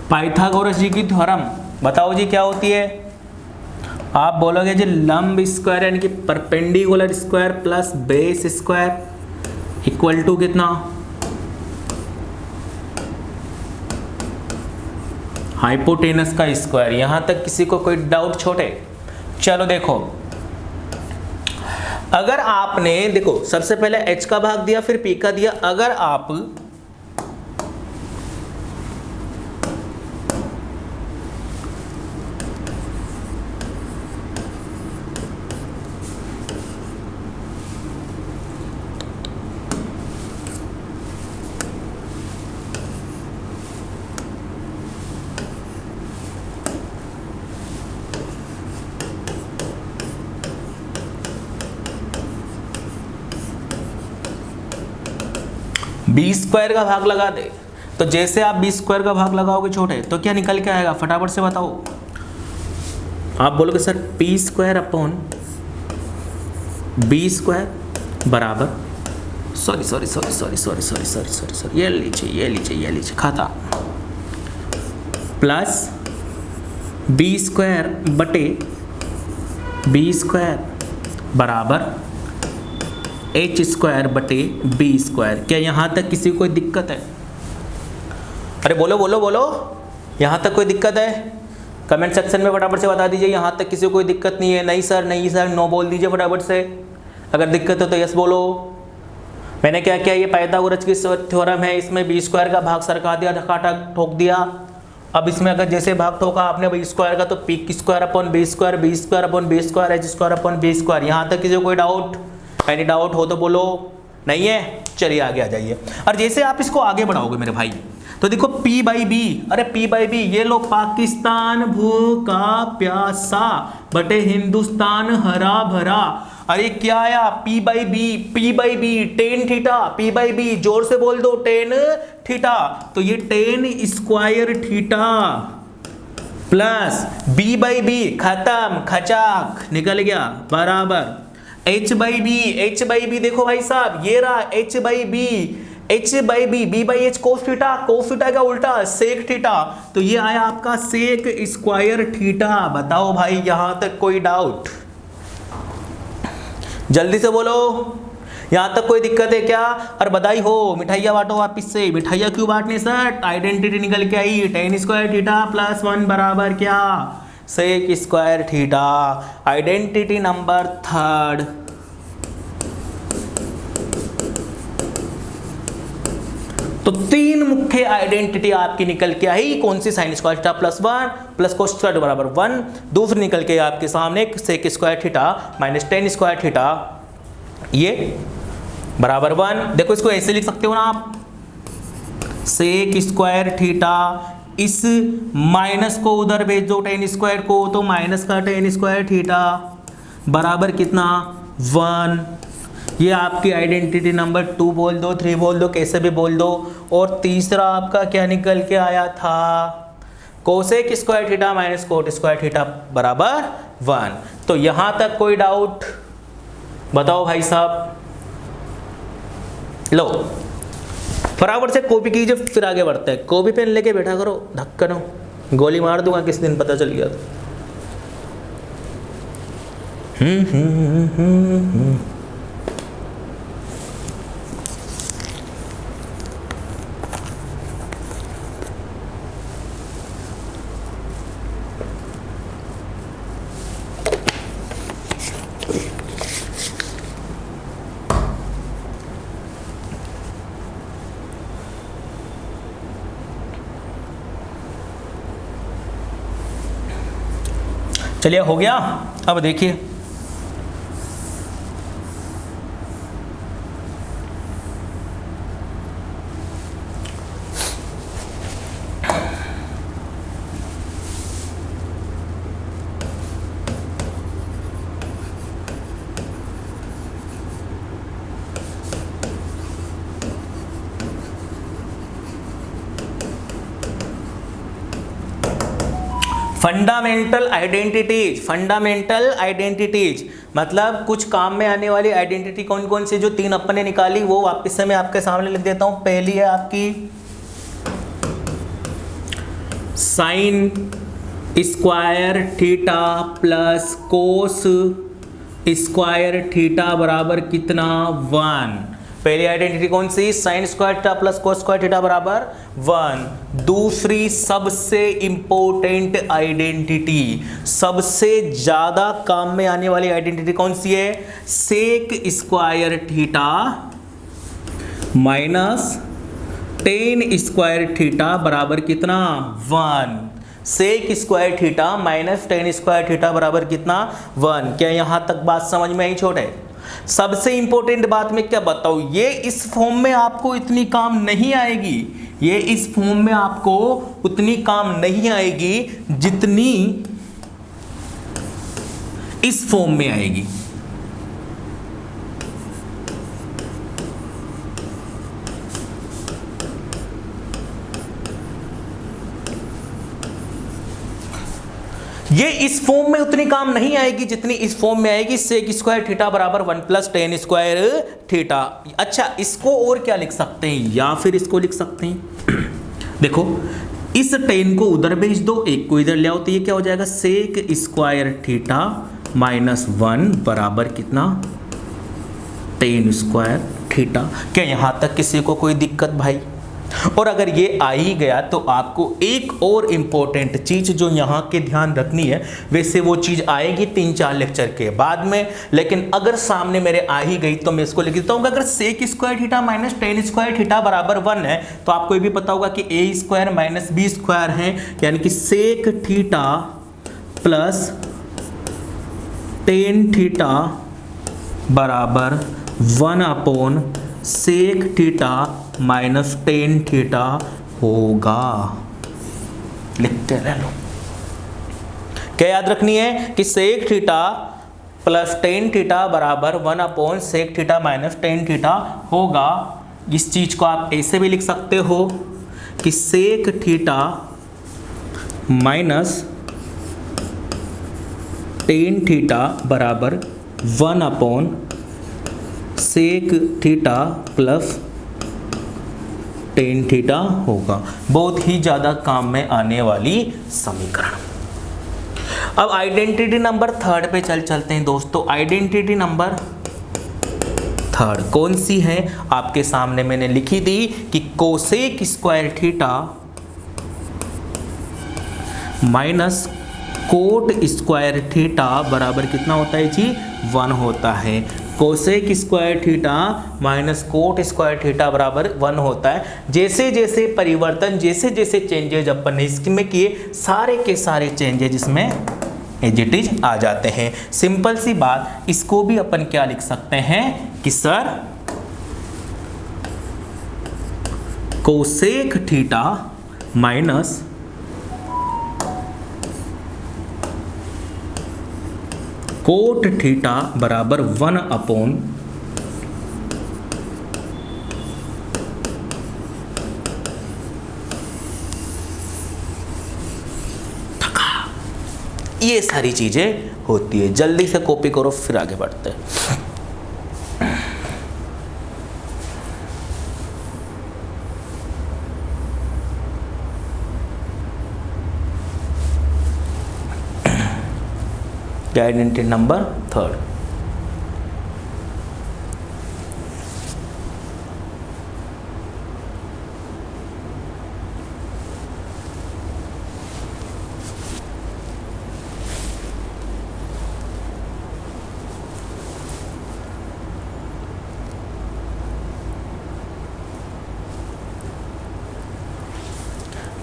पाइथागोरस जी की थ्योरम बताओ जी, क्या होती है? आप बोलोगे जी लंब स्क्वायर यानी कि perpendicular square plus base square equal to कितना, हाइपोटेनस का स्क्वायर। यहां तक किसी को कोई डाउट छोटे? चलो देखो, अगर आपने देखो सबसे पहले h का भाग दिया, फिर p का दिया। अगर आप बी स्क्वायर का भाग लगा दे, तो जैसे आप बी स्क्वायर का भाग लगाओगे छोटे, तो क्या निकल के आएगा, फटाफट से बताओ। आप बोलोगे sir P square upon B square बराबर, सॉरी, ये लीजिए खाता, प्लस बी स्क्वायर बटे बी स्क्वायर बराबर एच स्क्वायर बटे बी स्क्वायर। क्या यहाँ तक किसी को कोई दिक्कत है? अरे बोलो बोलो बोलो, यहाँ तक कोई दिक्कत है? कमेंट सेक्शन में फटाफट से बता दीजिए, यहाँ तक किसी को कोई दिक्कत नहीं है। नहीं सर, नहीं सर, नो बोल दीजिए फटाफट से। अगर दिक्कत है तो यस बोलो। मैंने क्या किया, ये पाइथागोरस की थ्योरम है, इसमें बी स्क्वायर का भाग सरका दिया, धक्का ठोक दिया। अब इसमें अगर जैसे भाग ठोका आपने बी स्क्वायर का, तो P square upon B square, B square upon B square, H square upon B square. यहाँ तक किसी को कोई डाउट? एनी डाउट हो तो बोलो। नहीं है? चलिए आगे आ जाइए। और जैसे आप इसको आगे बढ़ाओगे मेरे भाई, तो देखो P बाई बी, अरे P बाई बी, ये लो पाकिस्तान भूखा प्यासा बटे हिंदुस्तान हरा भरा। अरे क्या आया? P by B, P by B tan theta, P by B जोर से बोल दो, टेन थीटा। तो ये tan square theta plus B by B, खत्म खचाक निकल गया, बराबर H by B. H by B देखो भाई साहब, ये रहा H by B, H by B, B by H cos theta, cos theta का उल्टा सेक थीटा। तो ये आया आपका सेक स्क्वायर थीटा। बताओ भाई, यहां तक कोई डाउट? जल्दी से बोलो, यहां तक कोई दिक्कत है क्या? और बधाई हो, मिठाइयाँ बांटो वापिस से। मिठाइयाँ क्यों बांटने सर? आइडेंटिटी निकल के आई, टेन स्क्वायर थीटा प्लस 1 बराबर क्या? Sec square theta. Identity number third. तो तीन मुख्य आइडेंटिटी आपकी निकल के आई। कौन सी? Sine square theta plus 1 plus cos square बराबर 1। दूसरी निकल के आपके सामने sec square theta minus tan square theta, ये बराबर 1। देखो इसको ऐसे लिख सकते हो ना आप, सेक स्क्वायर थीटा, इस माइनस को उधर भेज दो टेन स्क्वायर को, तो माइनस का टेन स्क्वायर थीटा बराबर कितना? 1। ये आपकी आइडेंटिटी नंबर 2 बोल दो, 3 बोल दो, कैसे भी बोल दो। और तीसरा आपका क्या निकल के आया था? Cosec square theta minus cot square theta बराबर 1। तो यहां तक कोई डाउट? बताओ भाई साहब। लो फटाफट से कॉपी कीजिए, फिर आगे बढ़ते हैं। कॉपी पेन लेके बैठा करो, धक्का नो, गोली मार दूंगा किस दिन पता चल गया तो। चलिए हो गया। अब देखिए, फंडामेंटल आइडेंटिटीज। फंडामेंटल आइडेंटिटीज मतलब कुछ काम में आने वाली आइडेंटिटी कौन कौन सी, जो 3 अपन ने निकाली वो वापस से मैं आपके सामने लिख देता हूं। पहली है आपकी sine square theta plus cos square theta बराबर कितना? 1। पहली आइडेंटिटी कौन सी? Sine square theta plus cos square theta बराबर 1। दूसरी सबसे इंपॉर्टेंट आइडेंटिटी, सबसे ज्यादा काम में आने वाली आइडेंटिटी कौन सी है? Sec square theta minus tan square theta बराबर कितना? 1। Sec square theta minus tan square theta बराबर कितना? 1। क्या यहां तक बात समझ में आई छोटे? सबसे इंपॉर्टेंट बात मैं क्या बताऊं, ये इस फॉर्म में आपको इतनी काम नहीं आएगी, ये इस फॉर्म में आपको उतनी काम नहीं आएगी जितनी इस फॉर्म में आएगी। ये इस फॉर्म में उतनी काम नहीं आएगी जितनी इस फॉर्म में आएगी। सेक स्क्वायर थीटा बराबर 1 प्लस टेन स्क्वायर थीटा। अच्छा, इसको और क्या लिख सकते हैं, या फिर इसको लिख सकते हैं देखो इस टेन को उधर भेज दो, एक को इधर ले आओ, तो ये क्या हो जाएगा, सेक स्क्वायर थीटा माइनस 1 बराबर कितना, टेन स्क्वायर थीटा। क्या यहां तक किसी को कोई दिक्कत भाई? और अगर ये आ ही गया तो आपको एक और इम्पोर्टेंट चीज जो यहाँ के ध्यान रखनी है, वैसे वो चीज आएगी 3-4 लेक्चर के बाद में, लेकिन अगर सामने मेरे आ ही गई तो मैं इसको लिख देता हूँ। अगर sec square theta minus tan square theta बराबर 1 है तो आपको ये भी पता होगा कि A square minus B square है, यानी कि sec theta plus tan theta बराबर 1 upon sec theta minus tan theta होगा। लिखते रह लो। क्या याद रखनी है कि sec theta plus tan theta बराबर 1 upon sec theta minus tan theta होगा। इस चीज को आप ऐसे भी लिख सकते हो कि sec theta minus tan theta बराबर 1 upon sec theta plus tan theta होगा। बहुत ही ज़्यादा काम में आने वाली समीकरण। अब आइडेंटिटी नंबर थर्ड पे चलते हैं दोस्तों। आइडेंटिटी नंबर थर्ड कौन सी है? आपके सामने मैंने लिखी थी कि cosec square theta minus cot square theta बराबर कितना होता है जी? 1 होता है। Cosec square theta minus cot square theta बराबर 1 होता है। जैसे जैसे परिवर्तन, जैसे जैसे चेंजेज अपन ने इसमें किए, सारे के सारे चेंजेज इसमें एज इट इज आ जाते हैं। सिंपल सी बात, इसको भी अपन क्या लिख सकते हैं कि sir cosec theta minus cot theta बराबर 1 अपॉन ये सारी चीजें होती है। जल्दी से कॉपी करो फिर आगे बढ़ते हैं। Identity number third.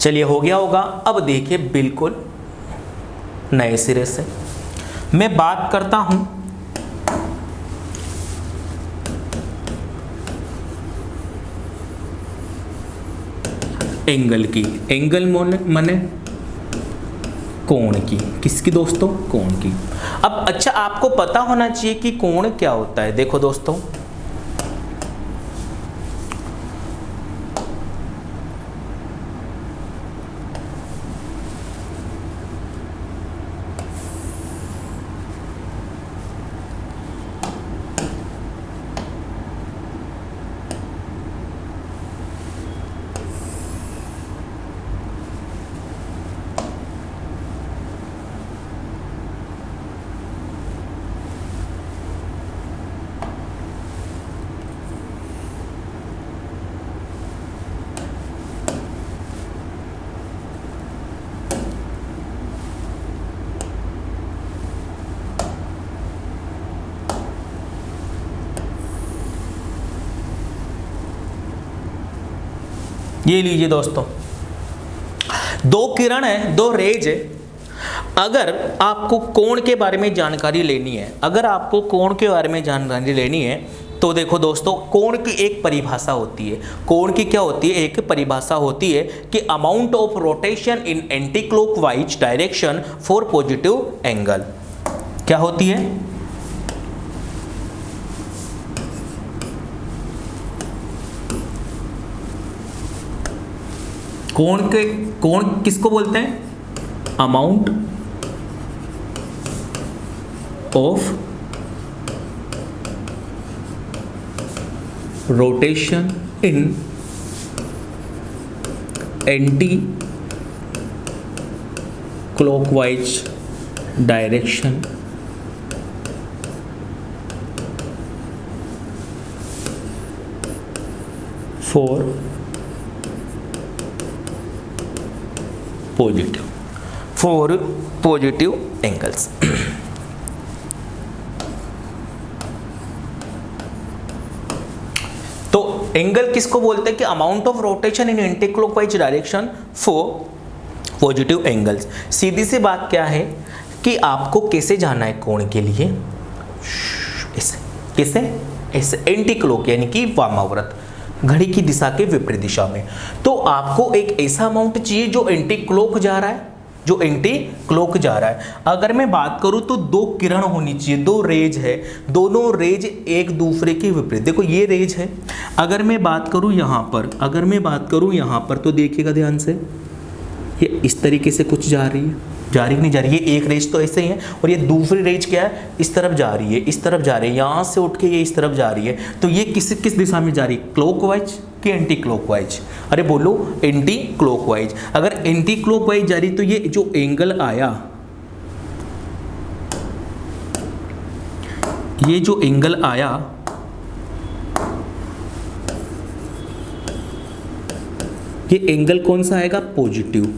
चलिए हो गया होगा। अब देखिए बिल्कुल नए सिरे से मैं बात करता हूं एंगल की। एंगल माने कोण की। किसकी दोस्तों? कोण की। अब अच्छा आपको पता होना चाहिए कि कोण क्या होता है। देखो दोस्तों, ये लीजिए दोस्तों, दो किरण है, दो रेज है। अगर आपको कोण के बारे में जानकारी लेनी है, अगर आपको कोण के बारे में जानकारी लेनी है तो देखो दोस्तों, कोण की एक परिभाषा होती है। कोण की क्या होती है? एक परिभाषा होती है कि amount of rotation in anti clockwise direction for positive angle. क्या होती है? कोण किसको बोलते हैं? Amount of rotation in anti clockwise direction for positive angles. तो एंगल किसको बोलते हैं कि amount of rotation in anti clockwise direction for positive angles. सीधी सी बात क्या है कि आपको कैसे जाना है कोण के लिए, कैसे ऐसे एंटी क्लॉक यानी कि वामाव्रत, घड़ी की दिशा के विपरीत दिशा में। तो आपको एक ऐसा अमाउंट चाहिए जो एंटी क्लॉक जा रहा है, जो एंटी क्लॉक जा रहा है। अगर मैं बात करूं तो दो किरण होनी चाहिए, दो रेज है, दोनों रेज एक दूसरे के विपरीत। देखो ये रेज है, अगर मैं बात करूं यहाँ पर, अगर मैं बात करूं यहाँ पर तो देखिएगा ध्यान से, ये इस तरीके से कुछ जा रही है, जा रही नहीं जा रही है, एक रेज तो ऐसे ही है, और ये दूसरी रेज क्या है, इस तरफ जा रही है, इस तरफ जा रही है, यहाँ से उठ के ये इस तरफ जा रही है। तो ये किस दिशा में जा रही है, क्लॉकवाइज कि एंटी क्लॉकवाइज? अरे बोलो एंटी क्लॉकवाइज। अगर एंटी क्लॉकवाइज जा रही तो ये जो एंगल आया, ये जो एंगल आया, ये एंगल कौन सा आएगा, पॉजिटिव।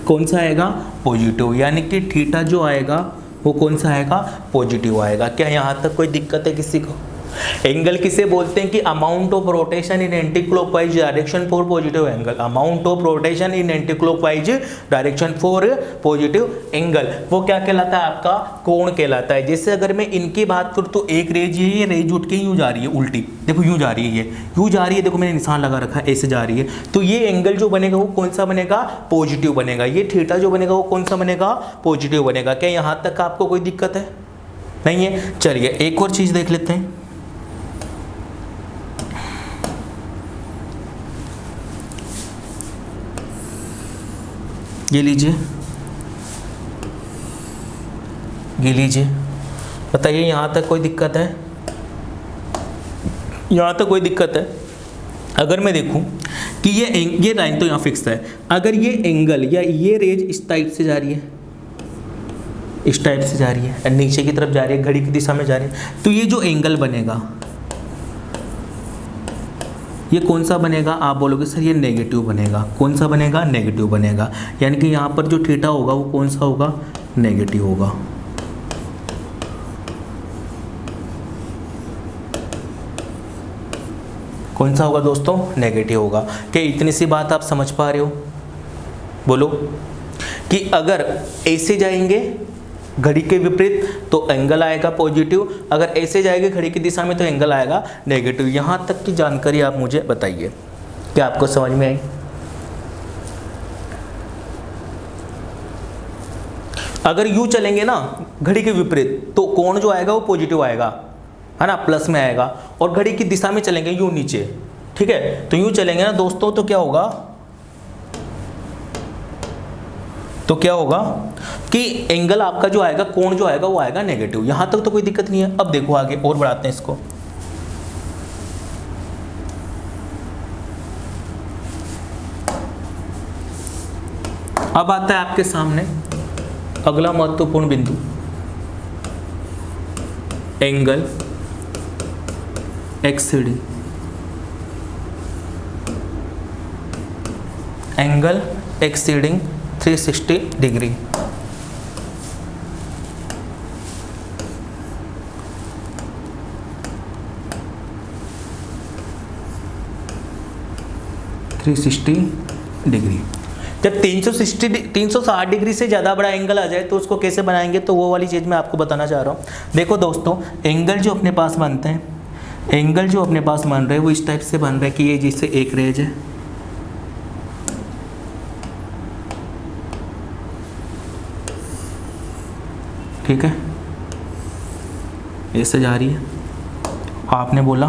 कौन सा आएगा, पॉजिटिव, यानी कि थीटा जो आएगा वो कौन सा आएगा, पॉजिटिव आएगा। क्या यहाँ तक कोई दिक्कत है किसी को? एंगल किसे बोलते हैं कि amount of rotation in anti clockwise direction for positive angle. Amount of rotation in anti clockwise direction for positive angle, वो क्या कहलाता है, आपका कोण कहलाता है। जैसे अगर मैं इनकी बात करूँ तो एक रेज ये रेज उठ के यूँ जा रही है उल्टी, देखो यूँ जा रही है, ये यूँ जा रही है, देखो मैंने निशान लगा रखा है, ऐसे जा रही है। तो ये एंगल जो बनेगा वो कौन सा बनेगा, पॉजिटिव बनेगा। ये थीटा जो बनेगा वो कौन सा बनेगा, पॉजिटिव बनेगा। क्या यहाँ तक आपको कोई दिक्कत है? नहीं है। चलिए एक और चीज़ देख लेते हैं। ये लीजिए, ये लीजिए, बताइए यहाँ तक कोई दिक्कत है? यहाँ तक कोई दिक्कत है? अगर मैं देखूँ कि ये लाइन तो यहाँ फिक्स है, अगर ये एंगल या ये रेज इस टाइप से जा रही है, इस टाइप से जा रही है, नीचे की तरफ जा रही है, घड़ी की दिशा में जा रही है, तो ये जो एंगल बनेगा ये कौन सा बनेगा? आप बोलोगे सर ये नेगेटिव बनेगा। कौन सा बनेगा? नेगेटिव बनेगा। यानी कि यहाँ पर जो थीटा होगा वो कौन सा होगा, नेगेटिव होगा। कौन सा होगा दोस्तों, नेगेटिव होगा। क्या इतनी सी बात आप समझ पा रहे हो? बोलो कि अगर ऐसे जाएंगे घड़ी के विपरीत तो एंगल आएगा पॉजिटिव, अगर ऐसे जाएंगे घड़ी की दिशा में तो एंगल आएगा नेगेटिव। यहाँ तक की जानकारी आप मुझे बताइए, क्या आपको समझ में आई? अगर यूँ चलेंगे ना घड़ी के विपरीत तो कोण जो आएगा वो पॉजिटिव आएगा, है ना, प्लस में आएगा। और घड़ी की दिशा में चलेंगे यूँ नीचे, ठीक है, तो यूँ चलेंगे ना दोस्तों तो क्या होगा, तो क्या होगा कि एंगल आपका जो आएगा, कोण जो आएगा वो आएगा नेगेटिव। यहां तक तो कोई दिक्कत नहीं है। अब देखो आगे और बढ़ाते हैं इसको। अब आता है आपके सामने अगला महत्वपूर्ण बिंदु, angle exceeding, angle exceeding 360 degree. Degree. जब 360 डिग्री से ज़्यादा बड़ा एंगल आ जाए तो उसको कैसे बनाएंगे, तो वो वाली चीज़ मैं आपको बताना चाह रहा हूँ। देखो दोस्तों, एंगल जो अपने पास बनते हैं, एंगल जो अपने पास बन रहे हैं वो इस टाइप से बन रहा है कि ये जैसे एक रेज है, ठीक है, ऐसे जा रही है। आपने बोला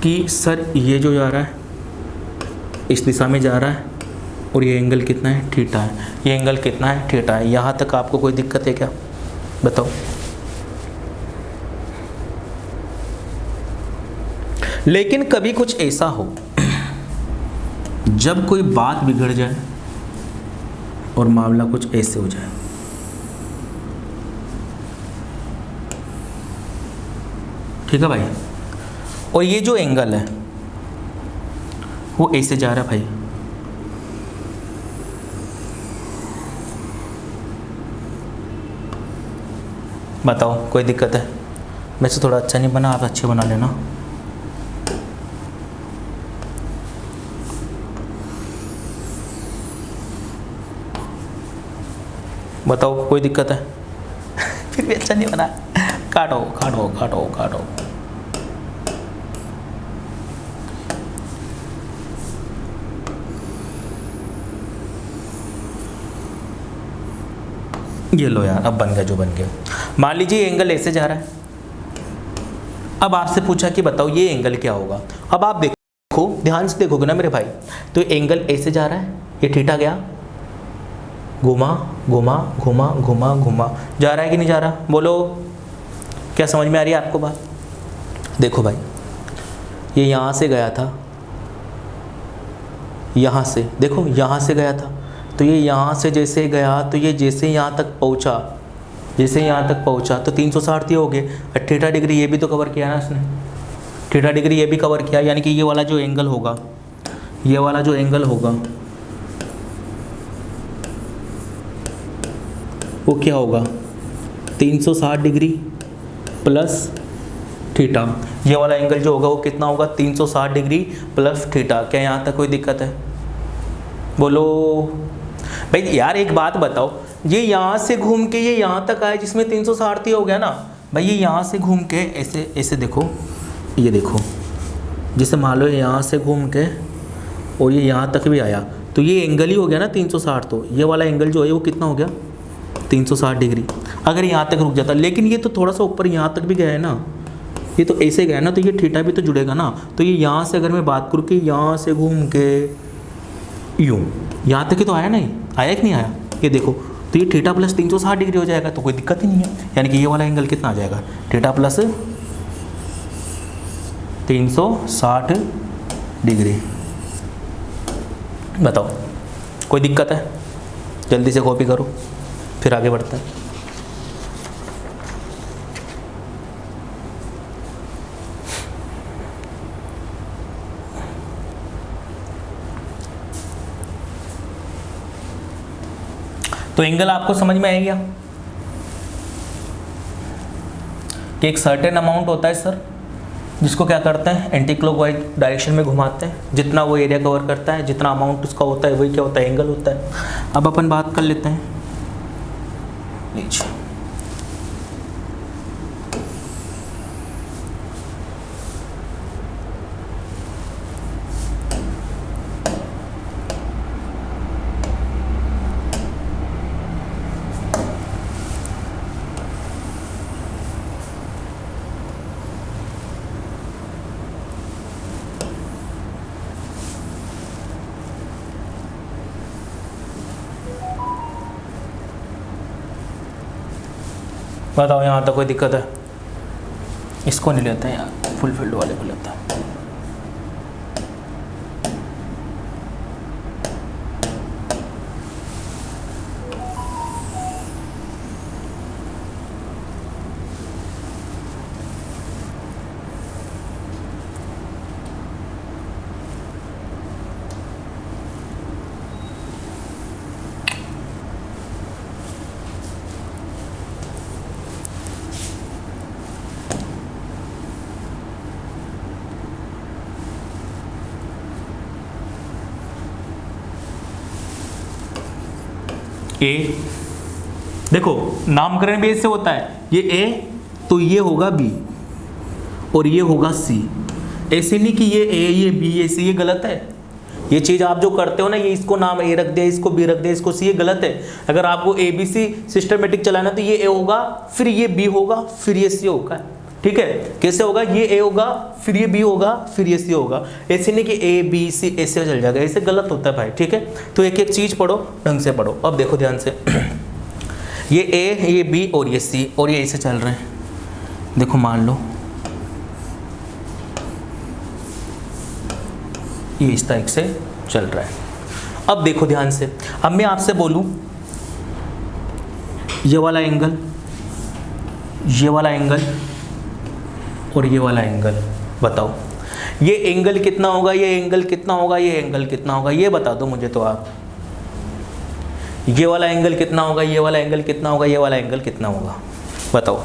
कि सर ये जो जा रहा है इस दिशा में जा रहा है और ये एंगल कितना है, थीटा है। ये एंगल कितना है, थीटा है। यहाँ तक आपको कोई दिक्कत है क्या, बताओ? लेकिन कभी कुछ ऐसा हो जब कोई बात बिगड़ जाए, और मामला कुछ ऐसे हो जाए। ठीक है भाई, और ये जो एंगल है वो ऐसे जा रहा है भाई। बताओ कोई दिक्कत है? वैसे थोड़ा अच्छा नहीं बना, आप अच्छे बना लेना। बताओ कोई दिक्कत है? फिर भी अच्छा नहीं बना। काटो काटो काटो काटो। ये लो यार, अब बन गया जो बन गया। मान लीजिए एंगल ऐसे जा रहा है। अब आपसे पूछा कि बताओ ये एंगल क्या होगा। अब आप देखो, ध्यान से देखोगे ना मेरे भाई, तो एंगल ऐसे जा रहा है, ये थीटा गया, घुमा घुमा घुमा घुमा घुमा, जा रहा है कि नहीं जा रहा? बोलो, क्या समझ में आ रही है आपको बात? देखो भाई, ये यहाँ से गया था, यहाँ से देखो, यहाँ से गया था, तो ये यहाँ से जैसे गया, तो ये जैसे यहाँ तक पहुँचा, जैसे यहाँ तक पहुँचा तो 360 ये हो गए। 88 डिग्री ये भी तो कवर किया ना इसने, 88 डिग्री ये भी कवर किया, यानी कि ये वाला जो एंगल होगा, ये वाला जो एंगल होगा वो क्या होगा? 360 डिग्री प्लस थीटा। ये वाला एंगल जो होगा वो कितना होगा? 360 डिग्री प्लस थीटा। क्या यहाँ तक कोई दिक्कत है? बोलो भाई। यार एक बात बताओ, ये यहाँ से घूम के ये यहाँ तक आया जिसमें 360 हो गया ना भाई। ये यहाँ से घूम के ऐसे ऐसे देखो, ये देखो, जैसे मान लो यहाँ से घूम के और ये यहाँ तक भी आया, तो ये एंगल ही हो गया ना 360। तो ये वाला एंगल जो है वो कितना हो गया? 360 डिग्री। अगर यहाँ तक रुक जाता, लेकिन ये तो थोड़ा सा ऊपर यहाँ तक भी गया है ना, ये तो ऐसे गया ना, तो ये थीटा भी तो जुड़ेगा ना। तो ये यहाँ से अगर मैं बात करूँ कि यहाँ से घूम के यूँ यहाँ तक ही तो आया नहीं, आया कि नहीं आया? ये देखो, तो ये थीटा प्लस 360 डिग्री हो जाएगा, तो कोई दिक्कत ही नहीं है। यानी कि ये वाला एंगल कितना आ जाएगा? Theta plus 360 degree. बताओ कोई दिक्कत है? जल्दी से कॉपी करो, फिर आगे बढ़ते हैं। तो एंगल आपको समझ में आ गया कि एक सर्टेन अमाउंट होता है सर, जिसको क्या करते हैं? एंटी क्लॉकवाइज डायरेक्शन में घुमाते हैं। जितना वो एरिया कवर करता है, जितना अमाउंट उसका होता है, वही क्या होता है? एंगल होता है। अब अपन बात कर लेते हैं, लीजिए बताओ यहाँ तक कोई दिक्कत है? इसको नहीं लेते हैं यार, फुल फील्ड वाले को लेते हैं। ए, देखो नामकरण भी ऐसे होता है, ये ए तो ये होगा बी और ये होगा सी। ऐसे नहीं कि ये ए ये बी ये सी, ये गलत है। ये चीज़ आप जो करते हो ना, ये इसको नाम ए रख दिया, इसको बी रख दिया, इसको सी, ये गलत है। अगर आपको ए बी सी सिस्टमेटिक चलाना तो ये ए होगा, फिर ये बी होगा, फिर ये सी होगा। ठीक है, कैसे होगा? ये ए होगा, फिर ये बी होगा, फिर ये सी होगा। ऐसे नहीं कि ए बी सी ऐसे चल जाएगा, ऐसे गलत होता है भाई। ठीक है, तो एक एक चीज़ पढ़ो, ढंग से पढ़ो। अब देखो ध्यान से, ये ए ये बी और ये सी और ये ऐसे चल रहे हैं। देखो मान लो ये इस तरह से चल रहा है। अब देखो ध्यान से, अब मैं आपसे बोलूं ये वाला एंगल, ये वाला एंगल और ये वाला एंगल, बताओ ये एंगल कितना होगा, ये एंगल कितना होगा, ये एंगल कितना होगा, ये बता दो मुझे तो आप। ये वाला एंगल कितना होगा, ये वाला एंगल कितना होगा, ये वाला एंगल कितना होगा, बताओ।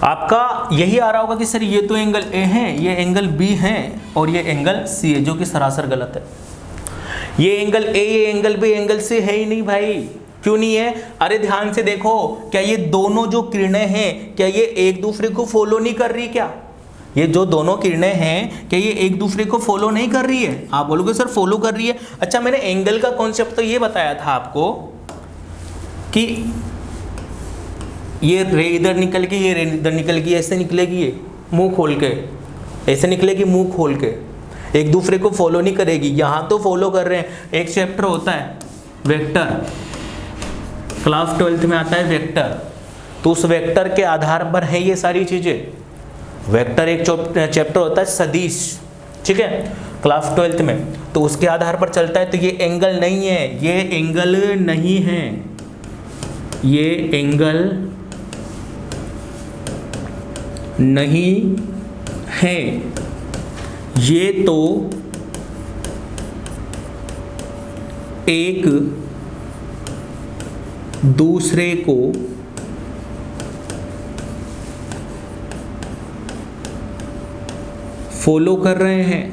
आपका यही आ रहा होगा कि सर ये तो एंगल ए है, ये एंगल बी है और ये एंगल सी है, जो कि सरासर गलत है। ये एंगल ए, ये एंगल बी, एंगल सी है ही नहीं भाई। क्यों नहीं है? अरे ध्यान से देखो, क्या ये दोनों जो किरणें हैं क्या ये एक दूसरे को फॉलो नहीं कर रही? क्या ये जो दोनों किरणें हैं क्या ये एक दूसरे को फॉलो नहीं कर रही है? आप बोलोगे सर फॉलो कर रही है। अच्छा, मैंने एंगल का कॉन्सेप्ट तो ये बताया था आपको कि ये रे इधर निकल के, ये रे इधर निकल के, ऐसे निकलेगी, ये मुंह खोल के ऐसे निकलेगी, मुंह खोल के, एक दूसरे को फॉलो नहीं करेगी। यहाँ तो फॉलो कर रहे हैं। एक चैप्टर होता है वेक्टर, क्लास 12th में आता है वेक्टर, तो उस वेक्टर के आधार पर है ये सारी चीज़ें। वेक्टर एक चैप्टर होता है सदिश, ठीक है, क्लास 12th में, तो उसके आधार पर चलता है। तो ये एंगल नहीं है, ये एंगल नहीं है, ये एंगल नहीं है, ये तो एक दूसरे को फॉलो कर रहे हैं।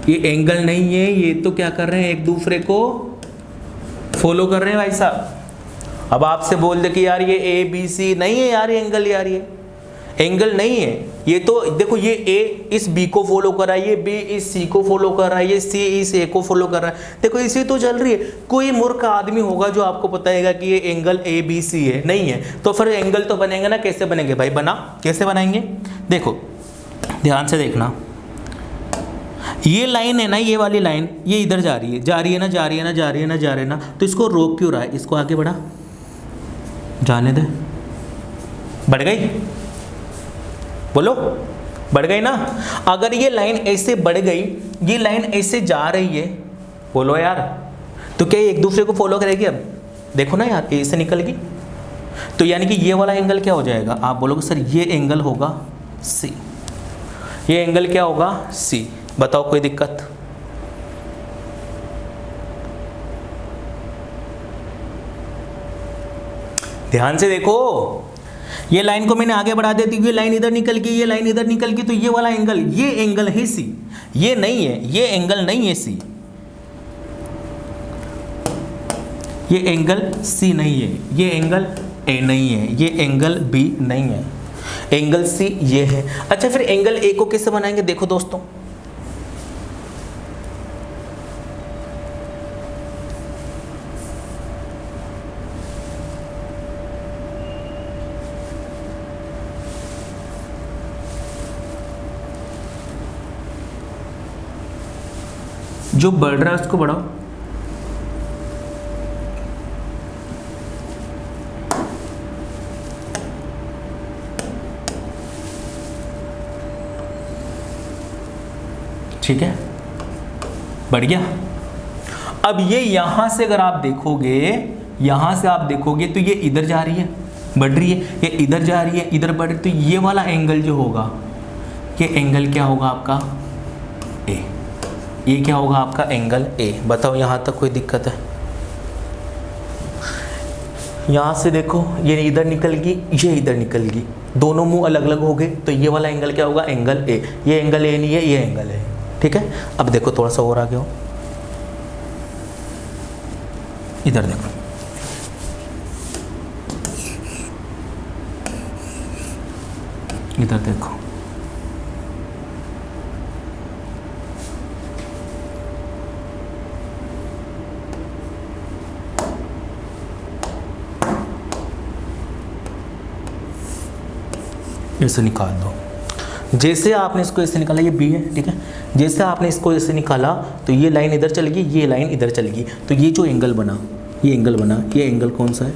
ये एंगल नहीं है, ये तो क्या कर रहे हैं, एक दूसरे को फॉलो कर रहे हैं भाई साहब। अब आपसे बोल दे कि यार ये ए बी सी नहीं है यार, ये एंगल, यार ये एंगल नहीं है। ये तो देखो, ये ए इस बी को फॉलो कर रहा है, ये बी इस सी को फॉलो कर रहा है, ये सी इस ए को फॉलो कर रहा है। देखो इसी तो चल रही है। कोई मूर्ख आदमी होगा जो आपको बताएगा कि ये एंगल ए बी सी है, नहीं है। तो फिर एंगल तो बनेंगे ना, कैसे बनेंगे भाई? कैसे बनाएंगे? देखो ध्यान से देखना, ये लाइन है ना, ये वाली लाइन, ये इधर जा रही है, जा रही है ना, जा रही है ना, जा रही है ना, जा रही है ना, तो इसको रोक क्यों रहा है? इसको आगे बढ़ा, जाने दे। बढ़ गई? बोलो, बढ़ गई ना? अगर ये लाइन ऐसे बढ़ गई, ये लाइन ऐसे जा रही है, बोलो यार, तो क्या ये एक दूसरे को फॉलो करेगी? अब देखो ना यार, ऐसे निकल गई, तो यानी कि ये वाला एंगल क्या हो जाएगा? आप बोलोगे सर ये एंगल होगा सी, ये एंगल क्या होगा? सी। बताओ कोई दिक्कत? ध्यान से देखो, ये लाइन को मैंने आगे बढ़ा देती, ये लाइन इधर निकल गई, ये लाइन इधर निकल गई, तो ये वाला एंगल, ये एंगल है सी, ये नहीं है, ये एंगल नहीं है सी, ये एंगल सी नहीं है, ये एंगल ए नहीं है, ये एंगल बी नहीं है, एंगल सी ये है। अच्छा, फिर एंगल ए को कैसे बनाएंगे? देखो दोस्तों, जो बढ़ रहा है उसको बढ़ाओ। ठीक है, बढ़ गया। अब ये यहां से अगर आप देखोगे, यहां से आप देखोगे तो ये इधर जा रही है, बढ़ रही है, ये इधर जा रही है, इधर बढ़ रही है, तो ये वाला एंगल जो होगा, ये एंगल क्या होगा आपका? ए। ये क्या होगा आपका? Angle A. बताओ यहां तक कोई दिक्कत है? यहां से देखो, ये इधर निकल गई, ये इधर निकल गई, दोनों मुंह अलग अलग हो गए, तो ये वाला एंगल क्या होगा? Angle A. ये एंगल ए नहीं है, ये एंगल है। ठीक है, अब देखो थोड़ा सा और आगे हो, इधर देखो, इधर देखो, इसे निकाल दो। जैसे आपने इसको ऐसे निकाला, ये बी है, ठीक है, जैसे आपने इसको ऐसे निकाला तो ये लाइन इधर चलेगी, ये लाइन इधर चलेगी, तो ये जो एंगल बना, ये एंगल बना, ये एंगल कौन सा है?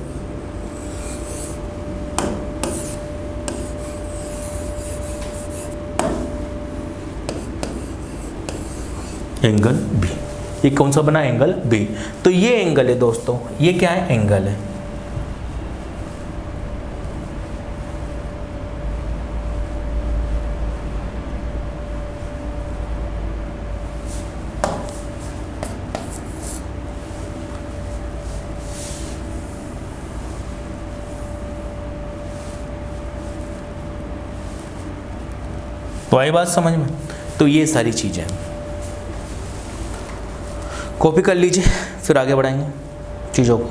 Angle B. ये कौन सा बना? Angle B. तो ये एंगल है दोस्तों, ये क्या है? एंगल है। तो आई बात समझ में? तो ये सारी चीजें कॉपी कर लीजिए, फिर आगे बढ़ाएंगे चीज़ों को।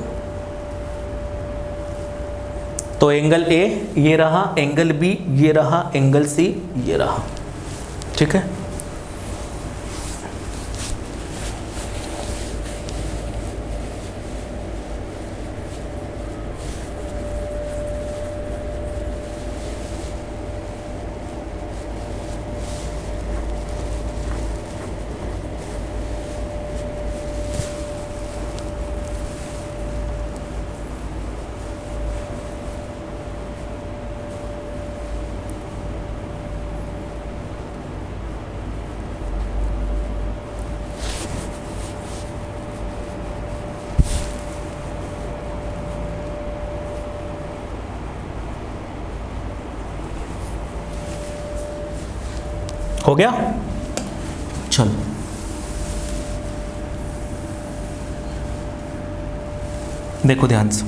तो एंगल ए ये रहा, एंगल बी ये रहा, एंगल सी ये रहा, ठीक है। हो गया? चलो देखो ध्यान से,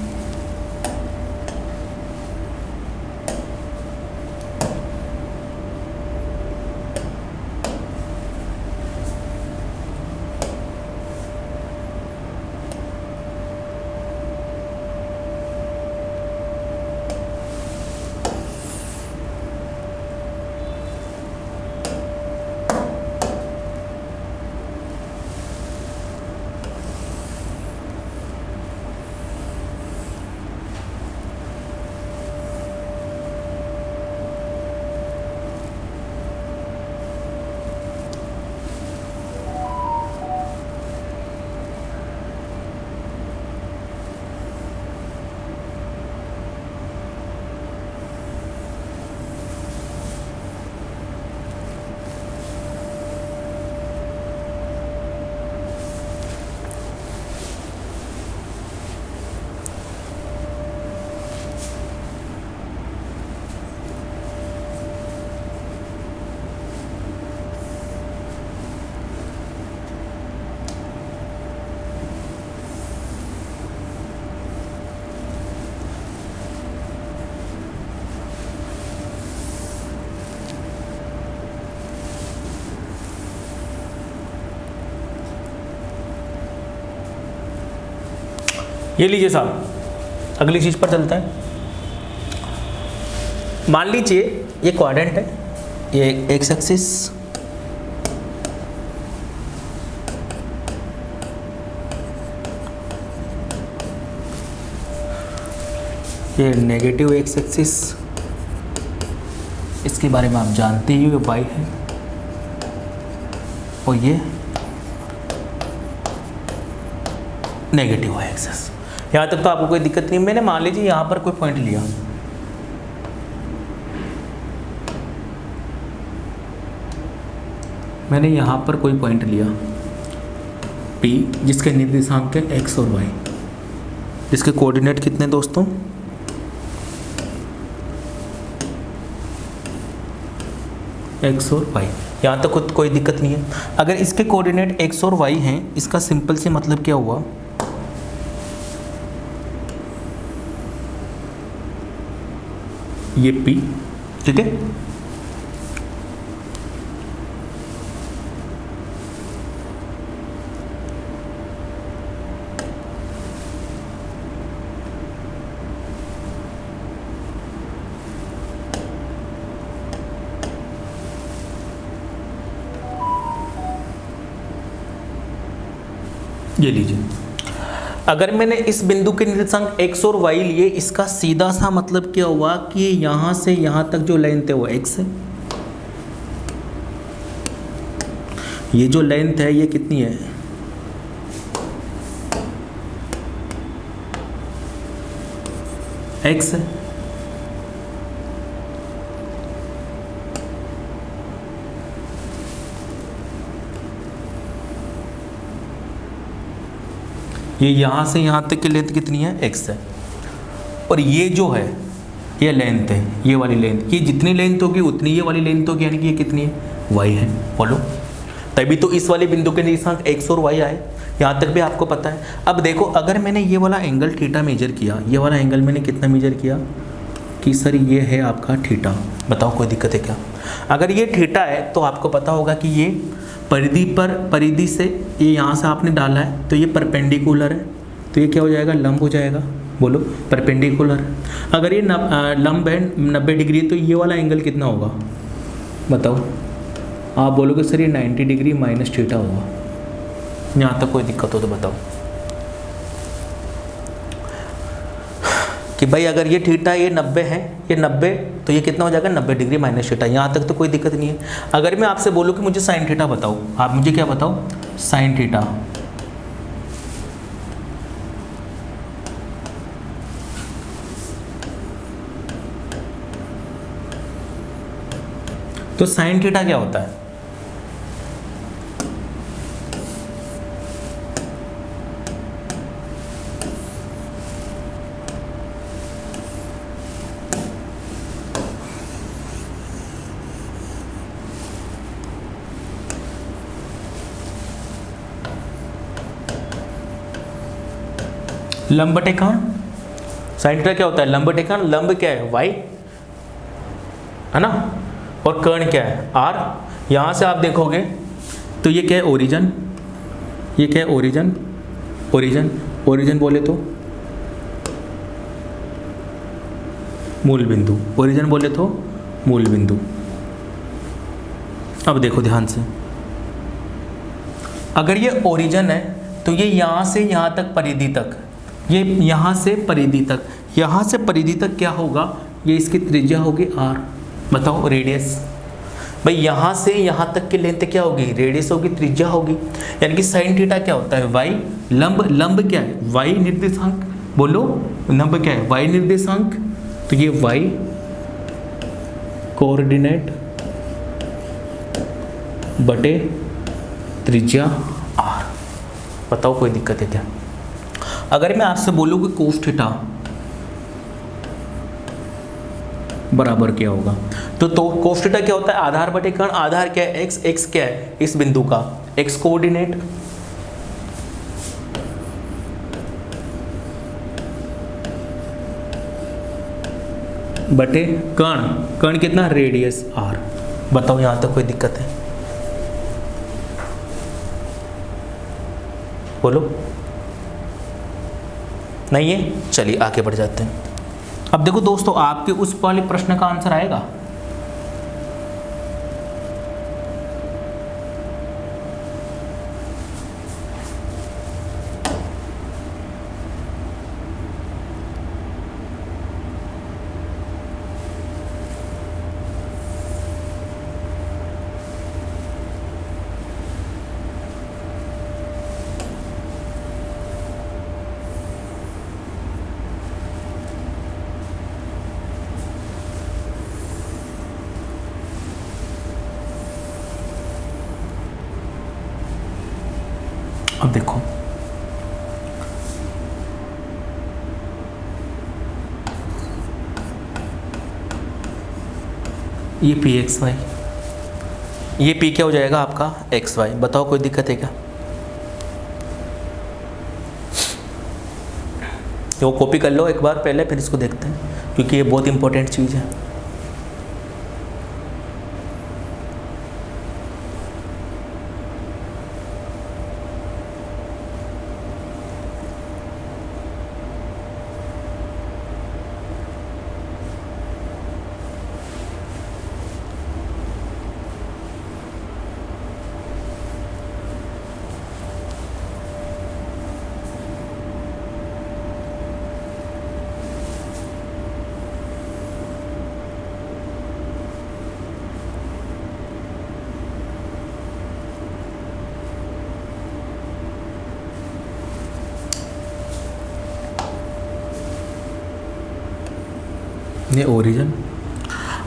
ये लीजिए साहब, अगली चीज पर चलते हैं। मान लीजिए ये क्वाड्रेंट है, ये एक्स एक्सिस, ये नेगेटिव एक्स एक्सिस, इसके बारे में आप जानते ही हो, वाई है, और ये नेगेटिव है एक्सिस। यहाँ तक तो आपको कोई दिक्कत नहीं। मैंने मान लीजिए यहाँ पर कोई पॉइंट लिया, मैंने यहाँ पर कोई पॉइंट लिया P, जिसके निर्देशांक है एक्स और वाई, जिसके कोऑर्डिनेट कितने दोस्तों? एक्स और वाई। यहाँ तक कोई दिक्कत नहीं है। अगर इसके कोऑर्डिनेट एक्स और वाई हैं, इसका सिंपल से मतलब क्या हुआ? ये P, ठीक है, ये लीजिए। अगर मैंने इस बिंदु के निर्देशांक x और y लिए, इसका सीधा सा मतलब क्या हुआ कि यहाँ से यहाँ तक जो लाइन थे वो x है, ये जो लेंथ है ये कितनी है, x है। ये यहाँ से यहाँ तक की लेंथ कितनी है, x है। और ये जो है ये लेंथ है, ये वाली लेंथ, ये जितनी लेंथ होगी उतनी ये वाली लेंथ होगी, यानी कि ये कितनी है, y है। बोलो, तभी तो इस वाले बिंदु के निर्देशांक x और y आए, यहाँ तक भी आपको पता है। अब देखो, अगर मैंने ये वाला एंगल थीटा मेजर किया, ये वाला एंगल मैंने कितना मेजर किया कि सर ये है आपका थीटा, बताओ कोई दिक्कत है क्या? अगर ये थीटा है तो आपको पता होगा कि ये परिधि से ये यहाँ से आपने डाला है तो ये परपेंडिकुलर है, तो ये क्या हो जाएगा, लंब हो जाएगा। बोलो, परपेंडिकुलर। अगर ये लंब है 90 डिग्री, तो ये वाला एंगल कितना होगा बताओ? आप बोलोगे सर ये 90 डिग्री माइनस थीटा होगा। यहाँ तक कोई दिक्कत हो तो बताओ कि भाई अगर ये थीटा ये 90 है, ये 90, तो ये कितना हो जाएगा, 90 डिग्री माइनस थीटा। यहाँ तक तो कोई दिक्कत नहीं है। अगर मैं आपसे बोलूँ कि मुझे साइन थीटा बताओ, आप मुझे क्या बताओ, साइन थीटा। तो साइन थीटा क्या होता है? लंब बटे कर्ण। साइन थीटा क्या होता है, लंब बटे कर्ण। लंब क्या है, y है ना, और कर्ण क्या है, r। यहाँ से आप देखोगे तो ये क्या है, ओरिजन। ये क्या है, ओरिजन। ओरिजन बोले तो मूल बिंदु, ओरिजन बोले तो मूल बिंदु। अब देखो ध्यान से, अगर ये ओरिजन है तो ये यहाँ से यहाँ तक परिधि तक, ये यहाँ से परिधि तक, यहाँ से परिधि तक क्या होगा, ये इसकी त्रिज्या होगी r। बताओ, रेडियस। भाई यहाँ से यहाँ तक की लेंथ क्या होगी, रेडियस होगी, त्रिज्या होगी। यानी कि साइन थीटा क्या होता है, y। लंब क्या है, y निर्देशांक। बोलो, लंब क्या है, y निर्देशांक। तो ये y कोऑर्डिनेट बटे त्रिज्या r। बताओ कोई दिक्कत है क्या? अगर मैं आपसे बोलूँ कि कोस थीटा बराबर क्या होगा, तो कोस थीटा क्या होता है, आधार बटे कर्ण। आधार क्या है, x क्या है, इस बिंदु का x कोऑर्डिनेट बटे कर्ण कितना, रेडियस r। बताओ यहाँ तक कोई दिक्कत है? बोलो, नहीं है? चलिए आगे बढ़ जाते हैं। अब देखो दोस्तों, आपके उस वाले प्रश्न का आंसर आएगा। अब देखो, ये पी एक्स वाई, ये पी क्या हो जाएगा आपका, एक्स वाई। बताओ कोई दिक्कत है क्या? वो कॉपी कर लो एक बार पहले, फिर इसको देखते हैं, क्योंकि ये बहुत इंपॉर्टेंट चीज़ है। ये ओरिजिन।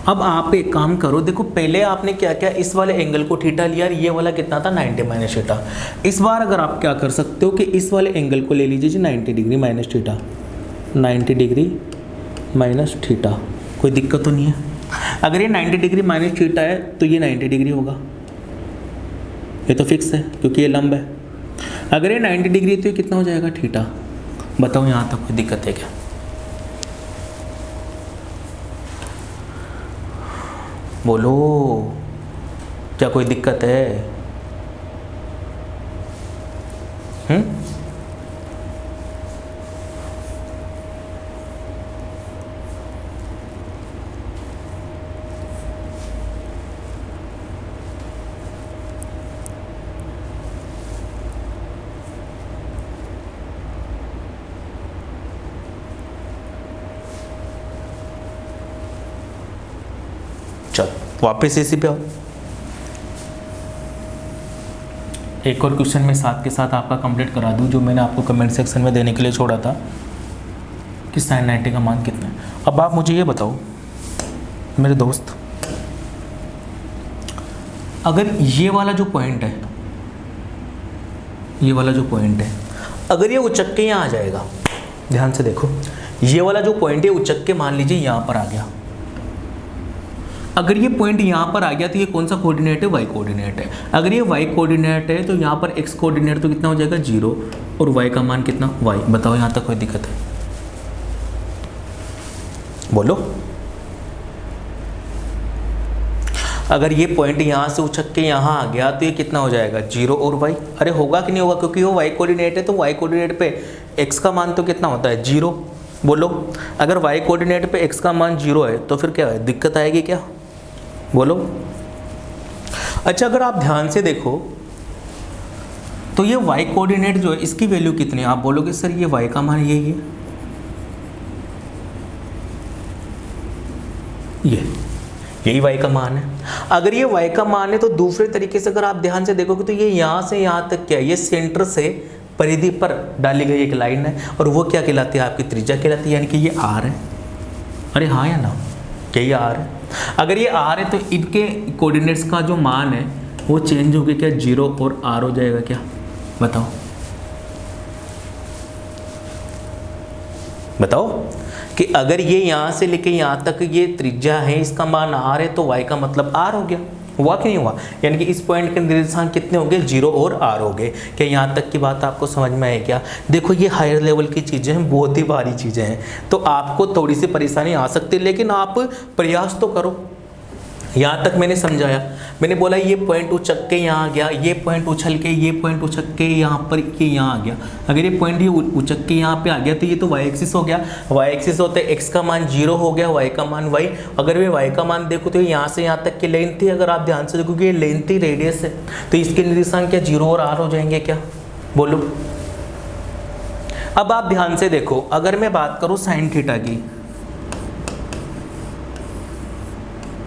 अब आप एक काम करो, देखो पहले आपने क्या किया, इस वाले एंगल को थीटा लिया, ये वाला कितना था 90 माइनस थीटा। इस बार अगर आप क्या कर सकते हो कि इस वाले एंगल को ले लीजिए जी 90 degree minus theta, 90 degree minus theta, कोई दिक्कत तो नहीं है। अगर ये 90 डिग्री माइनस थीटा है तो ये 90 डिग्री होगा, ये तो फिक्स है क्योंकि ये लंब है। अगर ये 90 डिग्री है तो ये कितना हो जाएगा थीटा। बताओ यहाँ तक कोई दिक्कत है क्या? बोलो, क्या कोई दिक्कत है? चल वापस इसी पे आओ। एक और क्वेश्चन मैं साथ के साथ आपका कंप्लीट करा दूं, जो मैंने आपको कमेंट सेक्शन में देने के लिए छोड़ा था कि साइन 90 का मान कितना है। अब आप मुझे ये बताओ मेरे दोस्त, अगर ये वाला जो पॉइंट है, ये वाला जो पॉइंट है, अगर ये उचक के यहाँ आ जाएगा, ध्यान से देखो, ये वाला जो पॉइंट है उचक के मान लीजिए यहाँ पर आ गया। अगर ये पॉइंट यहाँ पर आ गया तो ये कौन सा कोऑर्डिनेट है? वाई कोऑर्डिनेट है। अगर ये वाई कोऑर्डिनेट है तो यहाँ पर एक्स कोऑर्डिनेट तो कितना हो जाएगा 0 और वाई का मान कितना वाई। बताओ यहाँ तक कोई दिक्कत है? बोलो। अगर ये पॉइंट यहाँ से उछक के यहाँ आ गया तो ये कितना हो जाएगा 0 और वाई। अरे होगा कि नहीं होगा, क्योंकि वो वाई कोऑर्डिनेट है तो वाई कोऑर्डिनेट पे एक्स का मान तो कितना होता है 0। बोलो, अगर वाई कोऑर्डिनेट पे एक्स का मान 0 है तो फिर क्या है, दिक्कत आएगी क्या? बोलो। अच्छा, अगर आप ध्यान से देखो तो ये y कोऑर्डिनेट जो है इसकी वैल्यू कितनी है? आप बोलोगे सर ये y का मान यही है, यही y का मान है। अगर ये y का मान है तो दूसरे तरीके से अगर आप ध्यान से देखोगे तो ये यहाँ से यहाँ तक क्या है, ये सेंटर से परिधि पर डाली गई एक लाइन है और वो क्या कहलाती है? आपकी त्रिज्या कहलाती है, यानी कि ये r है। अरे हाँ या ना, क्या ये r है? अगर ये r है तो इनके कोऑर्डिनेट्स का जो मान है वो चेंज हो गया क्या, 0 और r हो जाएगा क्या? बताओ बताओ कि अगर ये यहाँ से लेके यहाँ तक ये त्रिज्या है, इसका मान r है तो y का मतलब r हो गया। हुआ कि नहीं हुआ? यानी कि इस पॉइंट के निर्देशांक कितने हो गए 0 और r हो गए। क्या यहाँ तक की बात आपको समझ में आई क्या? देखो ये हायर लेवल की चीज़ें हैं, बहुत ही भारी चीज़ें हैं, तो आपको थोड़ी सी परेशानी आ सकती है, लेकिन आप प्रयास तो करो। यहाँ तक मैंने समझाया, मैंने बोला ये पॉइंट उछक के यहाँ आ गया, ये पॉइंट उछल के, ये पॉइंट उछक के यहाँ पर ये यहाँ आ गया। अगर ये पॉइंट ये उछक के यहाँ पे आ गया तो ये तो वाई एक्सिस हो गया। वाई एक्सिस होते एक्स का मान 0 हो गया, वाई का मान वाई। अगर वे वाई का मान देखो तो यहाँ से यहाँ तक की लेंथ थी, अगर आप ध्यान से देखोगे ये लेंथ थी, रेडियस है, तो इसके निर्देशांक क्या 0 और r हो जाएंगे क्या? बोलो। अब आप ध्यान से देखो, अगर मैं बात करूँ साइन थीटा की,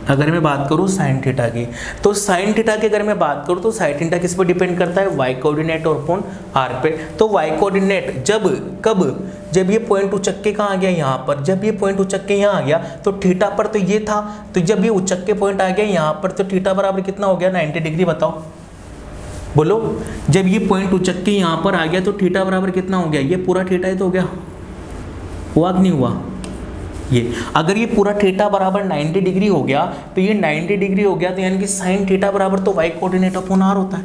अगर मैं बात करूँ साइन थीटा की, तो साइन थीटा की अगर मैं बात करूँ तो साइन थीटा किस पर डिपेंड करता है? वाई कोऑर्डिनेट और अपॉन आर पे। तो वाई कोऑर्डिनेट जब ये पॉइंट उचक के कहाँ आ गया यहाँ पर, जब ये पॉइंट उचक के यहाँ आ गया तो थीटा पर तो ये था, तो जब ये उचक के पॉइंट आ गया यहाँ पर तो थीटा बराबर कितना हो गया 90 डिग्री। बताओ बोलो, जब ये पॉइंट उचक के यहाँ पर आ गया तो थीटा बराबर कितना हो गया? ये पूरा थीटा ही तो हो गया। हुआ कि नहीं हुआ? ये अगर ये पूरा थीटा बराबर 90 डिग्री हो गया तो ये 90 डिग्री हो गया, तो यानी कि साइन थीटा बराबर तो वाई कोऑर्डिनेट अपॉन आर होता है,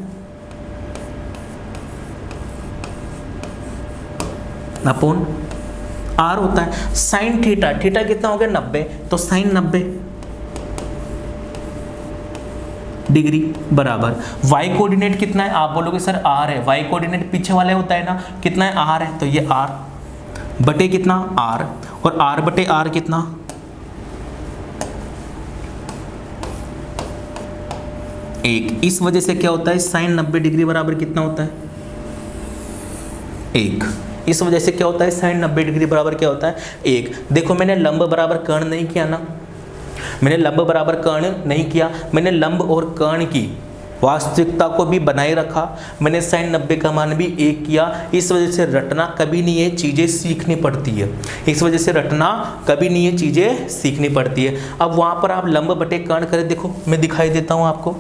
अपॉन आर होता है। साइन थीटा, थीटा कितना हो गया 90, तो साइन 90 डिग्री बराबर वाई कोऑर्डिनेट कितना है? आप बोलोगे सर आर है, वाई कोऑर्डिनेट पीछे वाला होता है ना, कितना है आर है, तो ये आर बटे कितना आर, और आर बटे आर कितना 1। इस वजह से क्या होता है साइन 90 डिग्री बराबर कितना होता है 1। इस वजह से क्या होता है साइन 90 डिग्री बराबर क्या होता है 1। देखो मैंने लंब बराबर कर्ण नहीं किया ना, मैंने लंब बराबर कर्ण नहीं किया, मैंने लंब और कर्ण की वास्तविकता को भी बनाए रखा, मैंने sin 90 का मान भी 1 किया। इस वजह से रटना कभी नहीं है, चीज़ें सीखनी पड़ती है। इस वजह से रटना कभी नहीं है, चीज़ें सीखनी पड़ती है। अब वहाँ पर आप लंब बटे कर्ण करें, देखो मैं दिखाई देता हूँ आपको।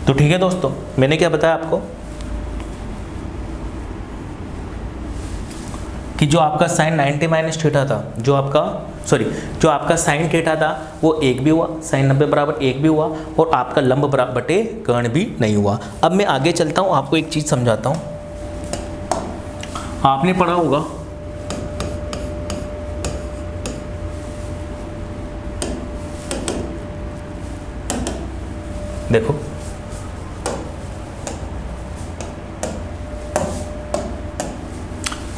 तो ठीक है दोस्तों, मैंने क्या बताया आपको कि जो आपका साइन 90 माइनस थीटा था, जो आपका साइन थीटा था वो 1 भी हुआ, साइन 90 बराबर 1 भी हुआ, और आपका लंब बराबर बटे कर्ण भी नहीं हुआ। अब मैं आगे चलता हूँ, आपको एक चीज़ समझाता हूँ। आपने पढ़ा होगा देखो,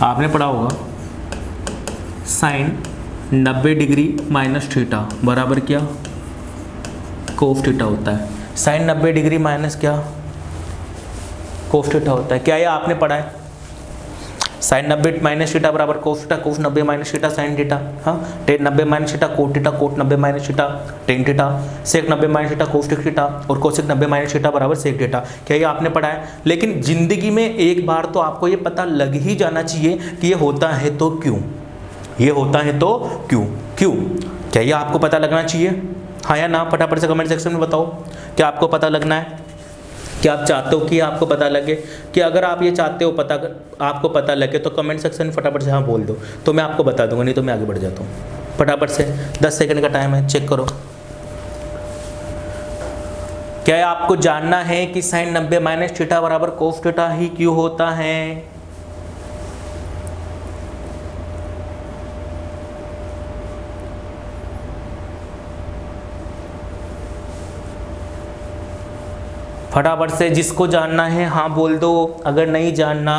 आपने पढ़ा होगा साइन 90 डिग्री माइनस थीटा बराबर क्या, कोस थीटा होता है। साइन 90 डिग्री माइनस क्या, कोस थीटा होता है। क्या ये आपने पढ़ा है? साइन 90 माइनस थीटा बराबर cos theta, cos 90 minus theta sine theta, हाँ, tan 90 minus theta cot theta, cot 90 minus theta tan theta, sec 90 minus theta cosec theta, और कोसेक 90 माइनस थीटा बराबर सेक थीटा। क्या ये आपने पढ़ा है? लेकिन जिंदगी में एक बार तो आपको ये पता लग ही जाना चाहिए कि ये होता है तो क्यों, ये होता है तो क्यों, क्यों, क्या ये आपको पता लगना चाहिए? हाँ या ना? फटाफट से कमेंट सेक्शन में बताओ, क्या आपको पता लगना है? क्या आप चाहते हो कि आपको पता लगे? कि अगर आप ये चाहते हो आपको पता लगे तो कमेंट सेक्शन में फटाफट से हाँ बोल दो, तो मैं आपको बता दूंगा, नहीं तो मैं आगे बढ़ जाता हूँ। फटाफट से 10 सेकंड का टाइम है, चेक करो। क्या आपको जानना है कि साइन 90 माइनस थीटा बराबर कोस थीटा ही क्यों होता है? फटाफट से जिसको जानना है हाँ बोल दो, अगर नहीं जानना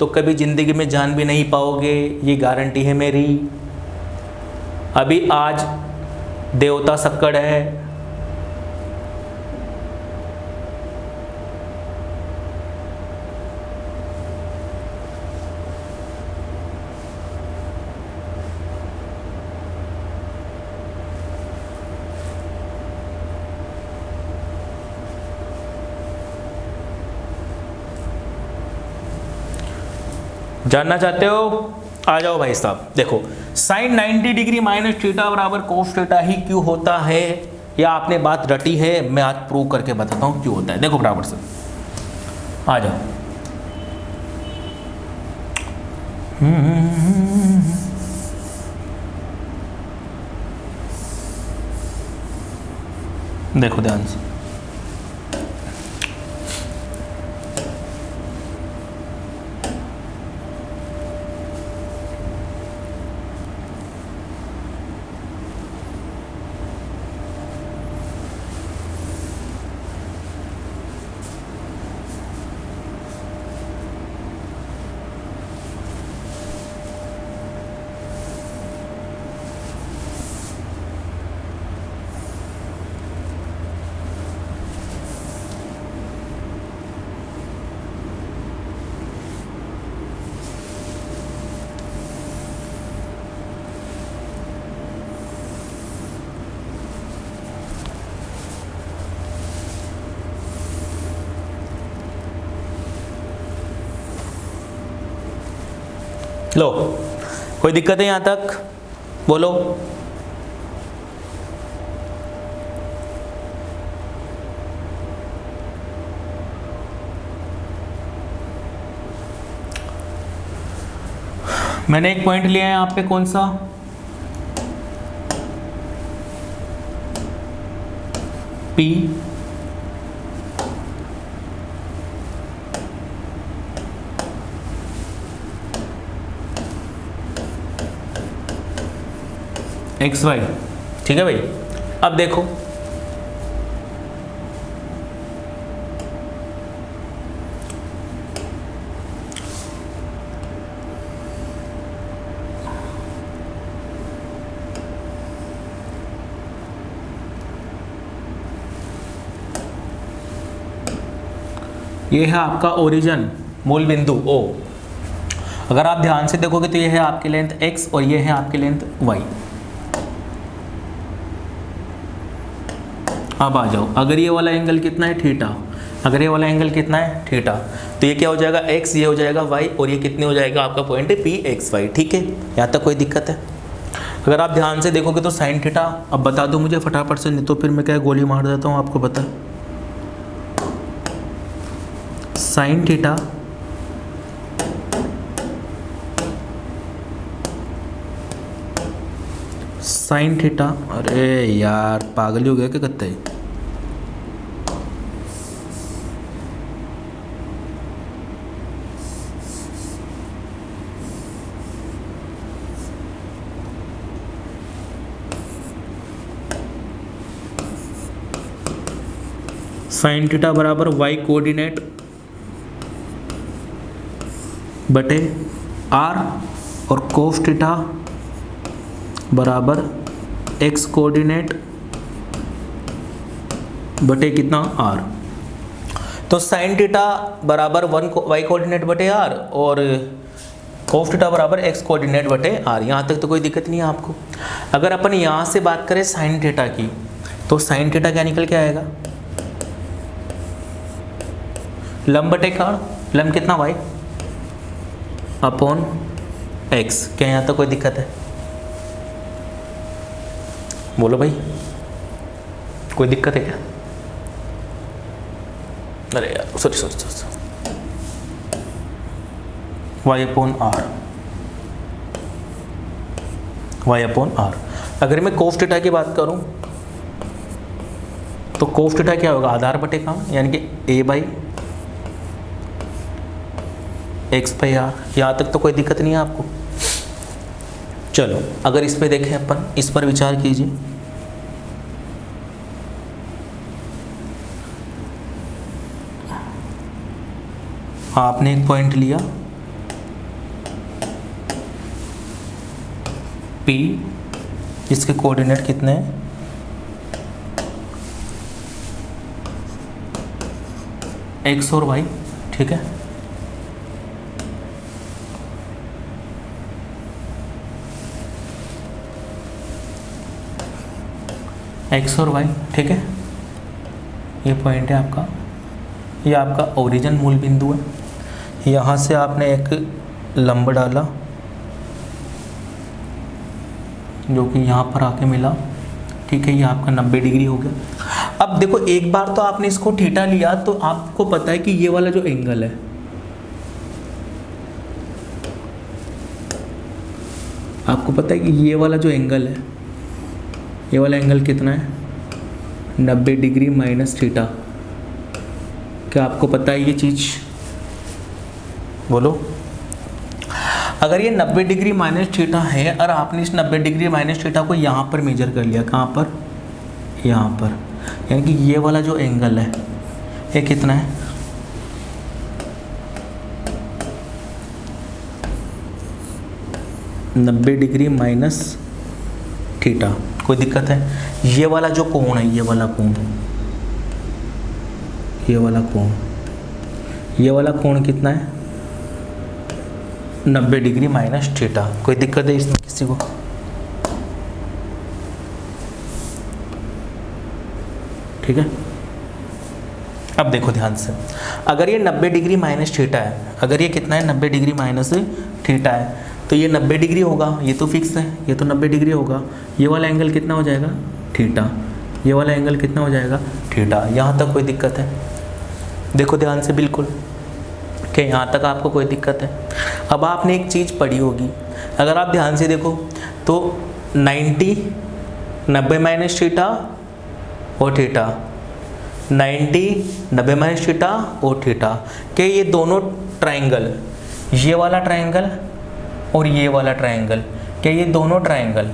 तो कभी ज़िंदगी में जान भी नहीं पाओगे, ये गारंटी है मेरी। अभी आज देवता सक्कड़ है, जानना चाहते हो? आ जाओ भाई साहब। देखो साइन 90 डिग्री माइनस थीटा बराबर कोस थीटा ही क्यों होता है, या आपने बात रटी है, मैं आज प्रूव करके बताता हूँ क्यों होता है। देखो बराबर से आ जाओ। देखो ध्यान से, लो, कोई दिक्कत है यहाँ तक? बोलो। मैंने एक पॉइंट लिया है यहाँ पे, कौन सा? P XY, ठीक है भाई। अब देखो, ये है आपका ओरिजिन, मूल बिंदु O। अगर आप ध्यान से देखोगे तो ये है आपकी लेंथ X और ये है आपकी लेंथ Y। अब आ जाओ, अगर ये वाला एंगल कितना है? थीटा। अगर ये वाला एंगल कितना है? थीटा। तो ये क्या हो जाएगा? X, ये हो जाएगा Y, और ये कितने हो जाएगा? आपका पॉइंट है PXY। ठीक है, यहाँ तक कोई दिक्कत है? अगर आप ध्यान से देखोगे तो साइन थीटा, अब बता दो मुझे फटाफट से, नहीं तो फिर मैं क्या गोली मार देता हूँ आपको पता है। साइन थीटा साइन थीटा, अरे यार पागल ही हो गया क्या करता है? साइन थीटा बराबर y कोऑर्डिनेट बटे r, और कोस थीटा बराबर x कोऑर्डिनेट बटे कितना? r। तो साइन थीटा बराबर 1 y कोऑर्डिनेट बटे r और कोस थीटा बराबर x कोऑर्डिनेट बटे r। यहाँ तक तो कोई दिक्कत नहीं है आपको। अगर अपन यहाँ से बात करें साइन थीटा की, तो साइन थीटा क्या निकल के आएगा? लंब बटे कार, लंब कितना? y upon x। क्या यहाँ तक कोई दिक्कत है? बोलो भाई, कोई दिक्कत है क्या? अरे यार sorry y upon r, y upon r। अगर मैं कोस थीटा की बात करूं तो कोस थीटा क्या होगा? आधार बटे काम, यानी कि a by x by r। यहाँ तक तो कोई दिक्कत नहीं है आपको? चलो अगर इस पे देखें अपन, इस पर विचार कीजिए। आपने एक पॉइंट लिया P, जिसके कोऑर्डिनेट कितने हैं? x और y, ठीक है। x और y, ठीक है। ये पॉइंट है आपका, ये आपका ओरिजिन मूल बिंदु है। यहाँ से आपने एक लंब डाला जो कि यहाँ पर आके मिला, ठीक है। ये आपका 90 डिग्री हो गया। अब देखो, एक बार तो आपने इसको थीटा लिया, तो आपको पता है कि ये वाला जो एंगल है, आपको पता है कि ये वाला जो एंगल है, ये वाला एंगल कितना है? 90 डिग्री माइनस थीटा। क्या आपको पता है ये चीज़? बोलो। अगर ये 90 डिग्री माइनस थीटा है और आपने इस 90 डिग्री माइनस थीटा को यहाँ पर मेजर कर लिया, कहाँ पर? यहाँ पर। यानी कि ये वाला जो एंगल है, ये कितना है? नब्बे डिग्री माइनस थीटा। कोई दिक्कत है? ये वाला जो कोण है, ये वाला कोण, ये वाला कोण, ये वाला कोण कितना है? 90 डिग्री माइनस थीटा। कोई दिक्कत है इसमें किसी को? ठीक है। अब देखो ध्यान से, अगर ये 90 डिग्री माइनस थीटा है, अगर ये कितना है? 90 डिग्री माइनस थीटा है, तो ये 90 डिग्री होगा, ये तो फिक्स है, ये तो 90 डिग्री होगा। ये वाला एंगल कितना हो जाएगा? थीटा। ये वाला एंगल कितना हो जाएगा? थीटा। यहाँ तक कोई दिक्कत है? देखो ध्यान से बिल्कुल, कि यहाँ तक आपको कोई दिक्कत है? अब आपने एक चीज़ पढ़ी होगी, अगर आप ध्यान से देखो तो 90 माइनस थीटा और थीटा, 90 माइनस थीटा और थीटा, कि ये दोनों ट्रायंगल, ये वाला ट्रायंगल और ये वाला ट्रायंगल, क्या ये दोनों ट्रायंगल,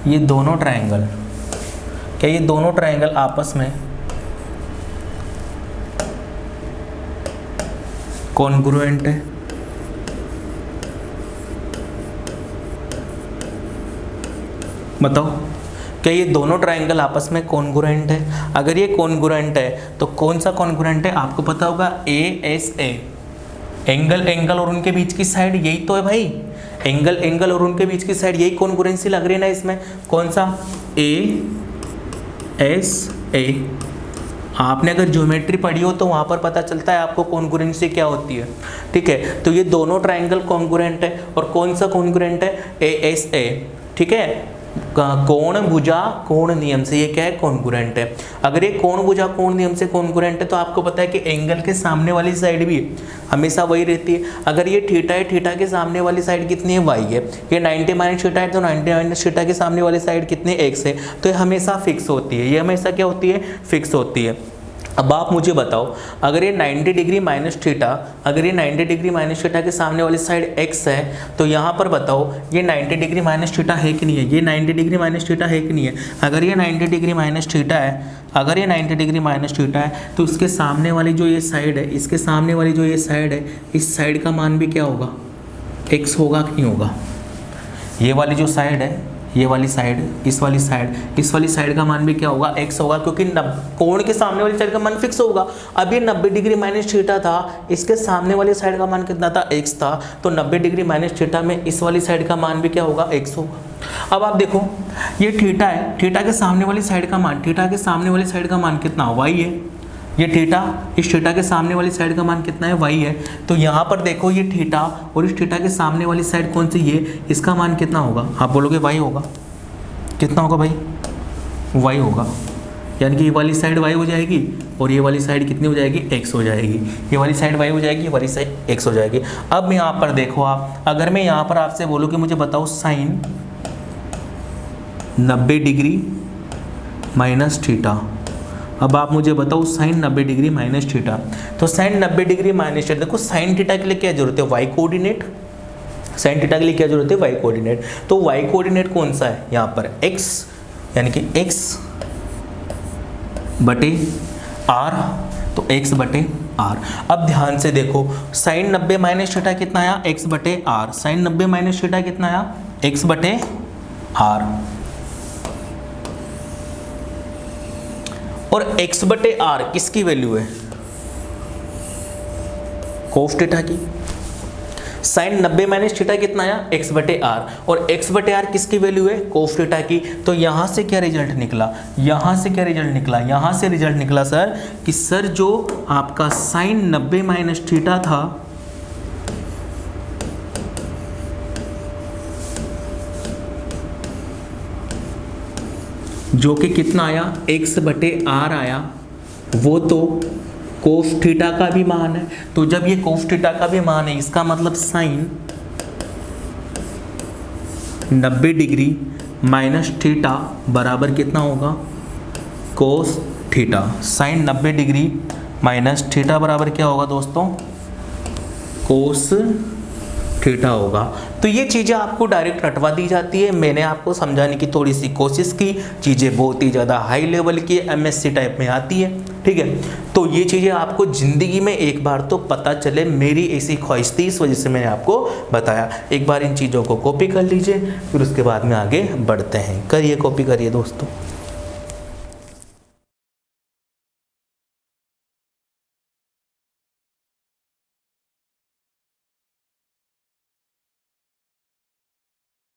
ये दोनों ट्रायंगल, क्या ये दोनों ट्रायंगल आपस में कॉन्ग्रुएंट है? बताओ, क्या ये दोनों ट्रायंगल आपस में कॉन्ग्रुएंट है? अगर ये कॉन्ग्रुएंट है तो कौन सा कॉन्ग्रुएंट है? आपको पता होगा ASA, एंगल एंगल और उनके बीच की साइड, यही तो है भाई, एंगल एंगल और उनके बीच की साइड, यही कॉन्ग्रुएंसी लग रही है ना इसमें। कौन सा? ASA। आपने अगर ज्योमेट्री पढ़ी हो तो वहाँ पर पता चलता है आपको कॉन्ग्रुएंसी क्या होती है, ठीक है। तो ये दोनों ट्रायंगल कॉन्ग्रुएंट है, और कौन सा कॉन्ग्रुएंट है? ASA, ठीक है। कोण भुजा कोण नियम से ये क्या है? कॉन्ग्रुएंट है। अगर ये कोण भुजा कोण नियम से कॉन्ग्रुएंट है तो आपको पता है कि एंगल के सामने वाली साइड भी हमेशा वही रहती है। अगर ये थीटा है, थीटा के सामने वाली साइड कितनी है? y है। ये 90 माइनस थीटा है तो 90 माइनस थीटा के सामने वाली साइड कितनी? x है। तो ये हमेशा फिक्स होती है, ये हमेशा क्या होती है? फिक्स होती है। अब आप मुझे बताओ, अगर ये 90 डिग्री माइनस थीटा, अगर ये 90 डिग्री माइनस थीटा के सामने वाली साइड x है, तो यहाँ पर बताओ ये 90 डिग्री माइनस थीटा है कि नहीं है? ये 90 डिग्री माइनस थीटा है कि नहीं है? अगर ये 90 डिग्री माइनस थीटा है, अगर ये 90 डिग्री माइनस थीटा है तो इसके सामने वाली जो ये साइड है, इसके सामने वाली जो ये साइड है, इस साइड का मान भी क्या होगा? x होगा कि नहीं होगा? ये वाली जो साइड है, ये वाली साइड, इस वाली साइड का मान भी क्या होगा? x होगा, क्योंकि कोण के सामने वाली साइड का मान फिक्स होगा। अब ये 90 डिग्री माइनस थीटा था, इसके सामने वाली साइड का मान कितना था? x था। तो 90 डिग्री माइनस थीटा में इस वाली साइड का मान भी क्या होगा? x होगा। अब आप देखो, ये थीटा है, थीटा के सामने वाली साइड का मान, थीटा के सामने वाली साइड का मान कितना? y है। ये थीटा, इस थीटा के सामने वाली साइड का मान कितना है? y है। तो यहाँ पर देखो, ये थीटा और इस थीटा के सामने वाली साइड कौन सी? ये, इसका मान कितना होगा? आप बोलोगे y होगा। कितना होगा भाई? y होगा। यानी कि ये वाली साइड y हो जाएगी और ये वाली साइड कितनी हो जाएगी? x हो जाएगी। ये वाली साइड y हो जाएगी, ये वाली साइड x हो जाएगी। अब यहाँ पर देखो आप, अगर मैं यहाँ पर आपसे बोलूँ कि मुझे बताओ साइन 90 डिग्री माइनस थीटा, अब आप मुझे बताओ साइन 90 डिग्री माइनस थीटा। तो साइन 90 डिग्री माइनस थीटा, देखो साइन थीटा के लिए क्या जरूरत है? y coordinate. साइन थीटा के लिए क्या जरूरत है? y coordinate. तो y कोऑर्डिनेट कौन सा है यहाँ पर? x, यानी कि x बटे r, तो x बटे r। अब ध्यान से देखो, साइन 90 माइनस थीटा कितना आया? x बटे r। साइन 90 माइनस थीटा कितना आया? x बटे r। और x बटे r किसकी वैल्यू है? कोस थीटा की। साइन 90 माइनस थीटा कितना आया? x बटे r। और x बटे r किसकी वैल्यू है? कोस थीटा की। तो यहाँ से क्या रिजल्ट निकला? यहाँ से क्या रिजल्ट निकला? यहाँ से रिजल्ट निकला सर कि सर जो आपका साइन 90 माइनस थीटा था, जो कि कितना आया? x बटे r आया, वो तो कोस थीटा का भी मान है। तो जब ये कोस थीटा का भी मान है, इसका मतलब साइन 90 डिग्री माइनस थीटा बराबर कितना होगा? Cos theta. Sine 90 degree minus theta बराबर क्या होगा दोस्तों? कोस थीटा होगा। तो ये चीज़ें आपको डायरेक्ट रटवा दी जाती है। मैंने आपको समझाने की थोड़ी सी कोशिश की, चीज़ें बहुत ही ज़्यादा हाई लेवल की MSc टाइप में आती है, ठीक है। तो ये चीज़ें आपको ज़िंदगी में एक बार तो पता चले, मेरी ऐसी ख्वाहिश थी, इस वजह से मैंने आपको बताया। एक बार इन चीज़ों को कॉपी कर लीजिए, फिर उसके बाद में आगे बढ़ते हैं। करिए, कॉपी करिए दोस्तों।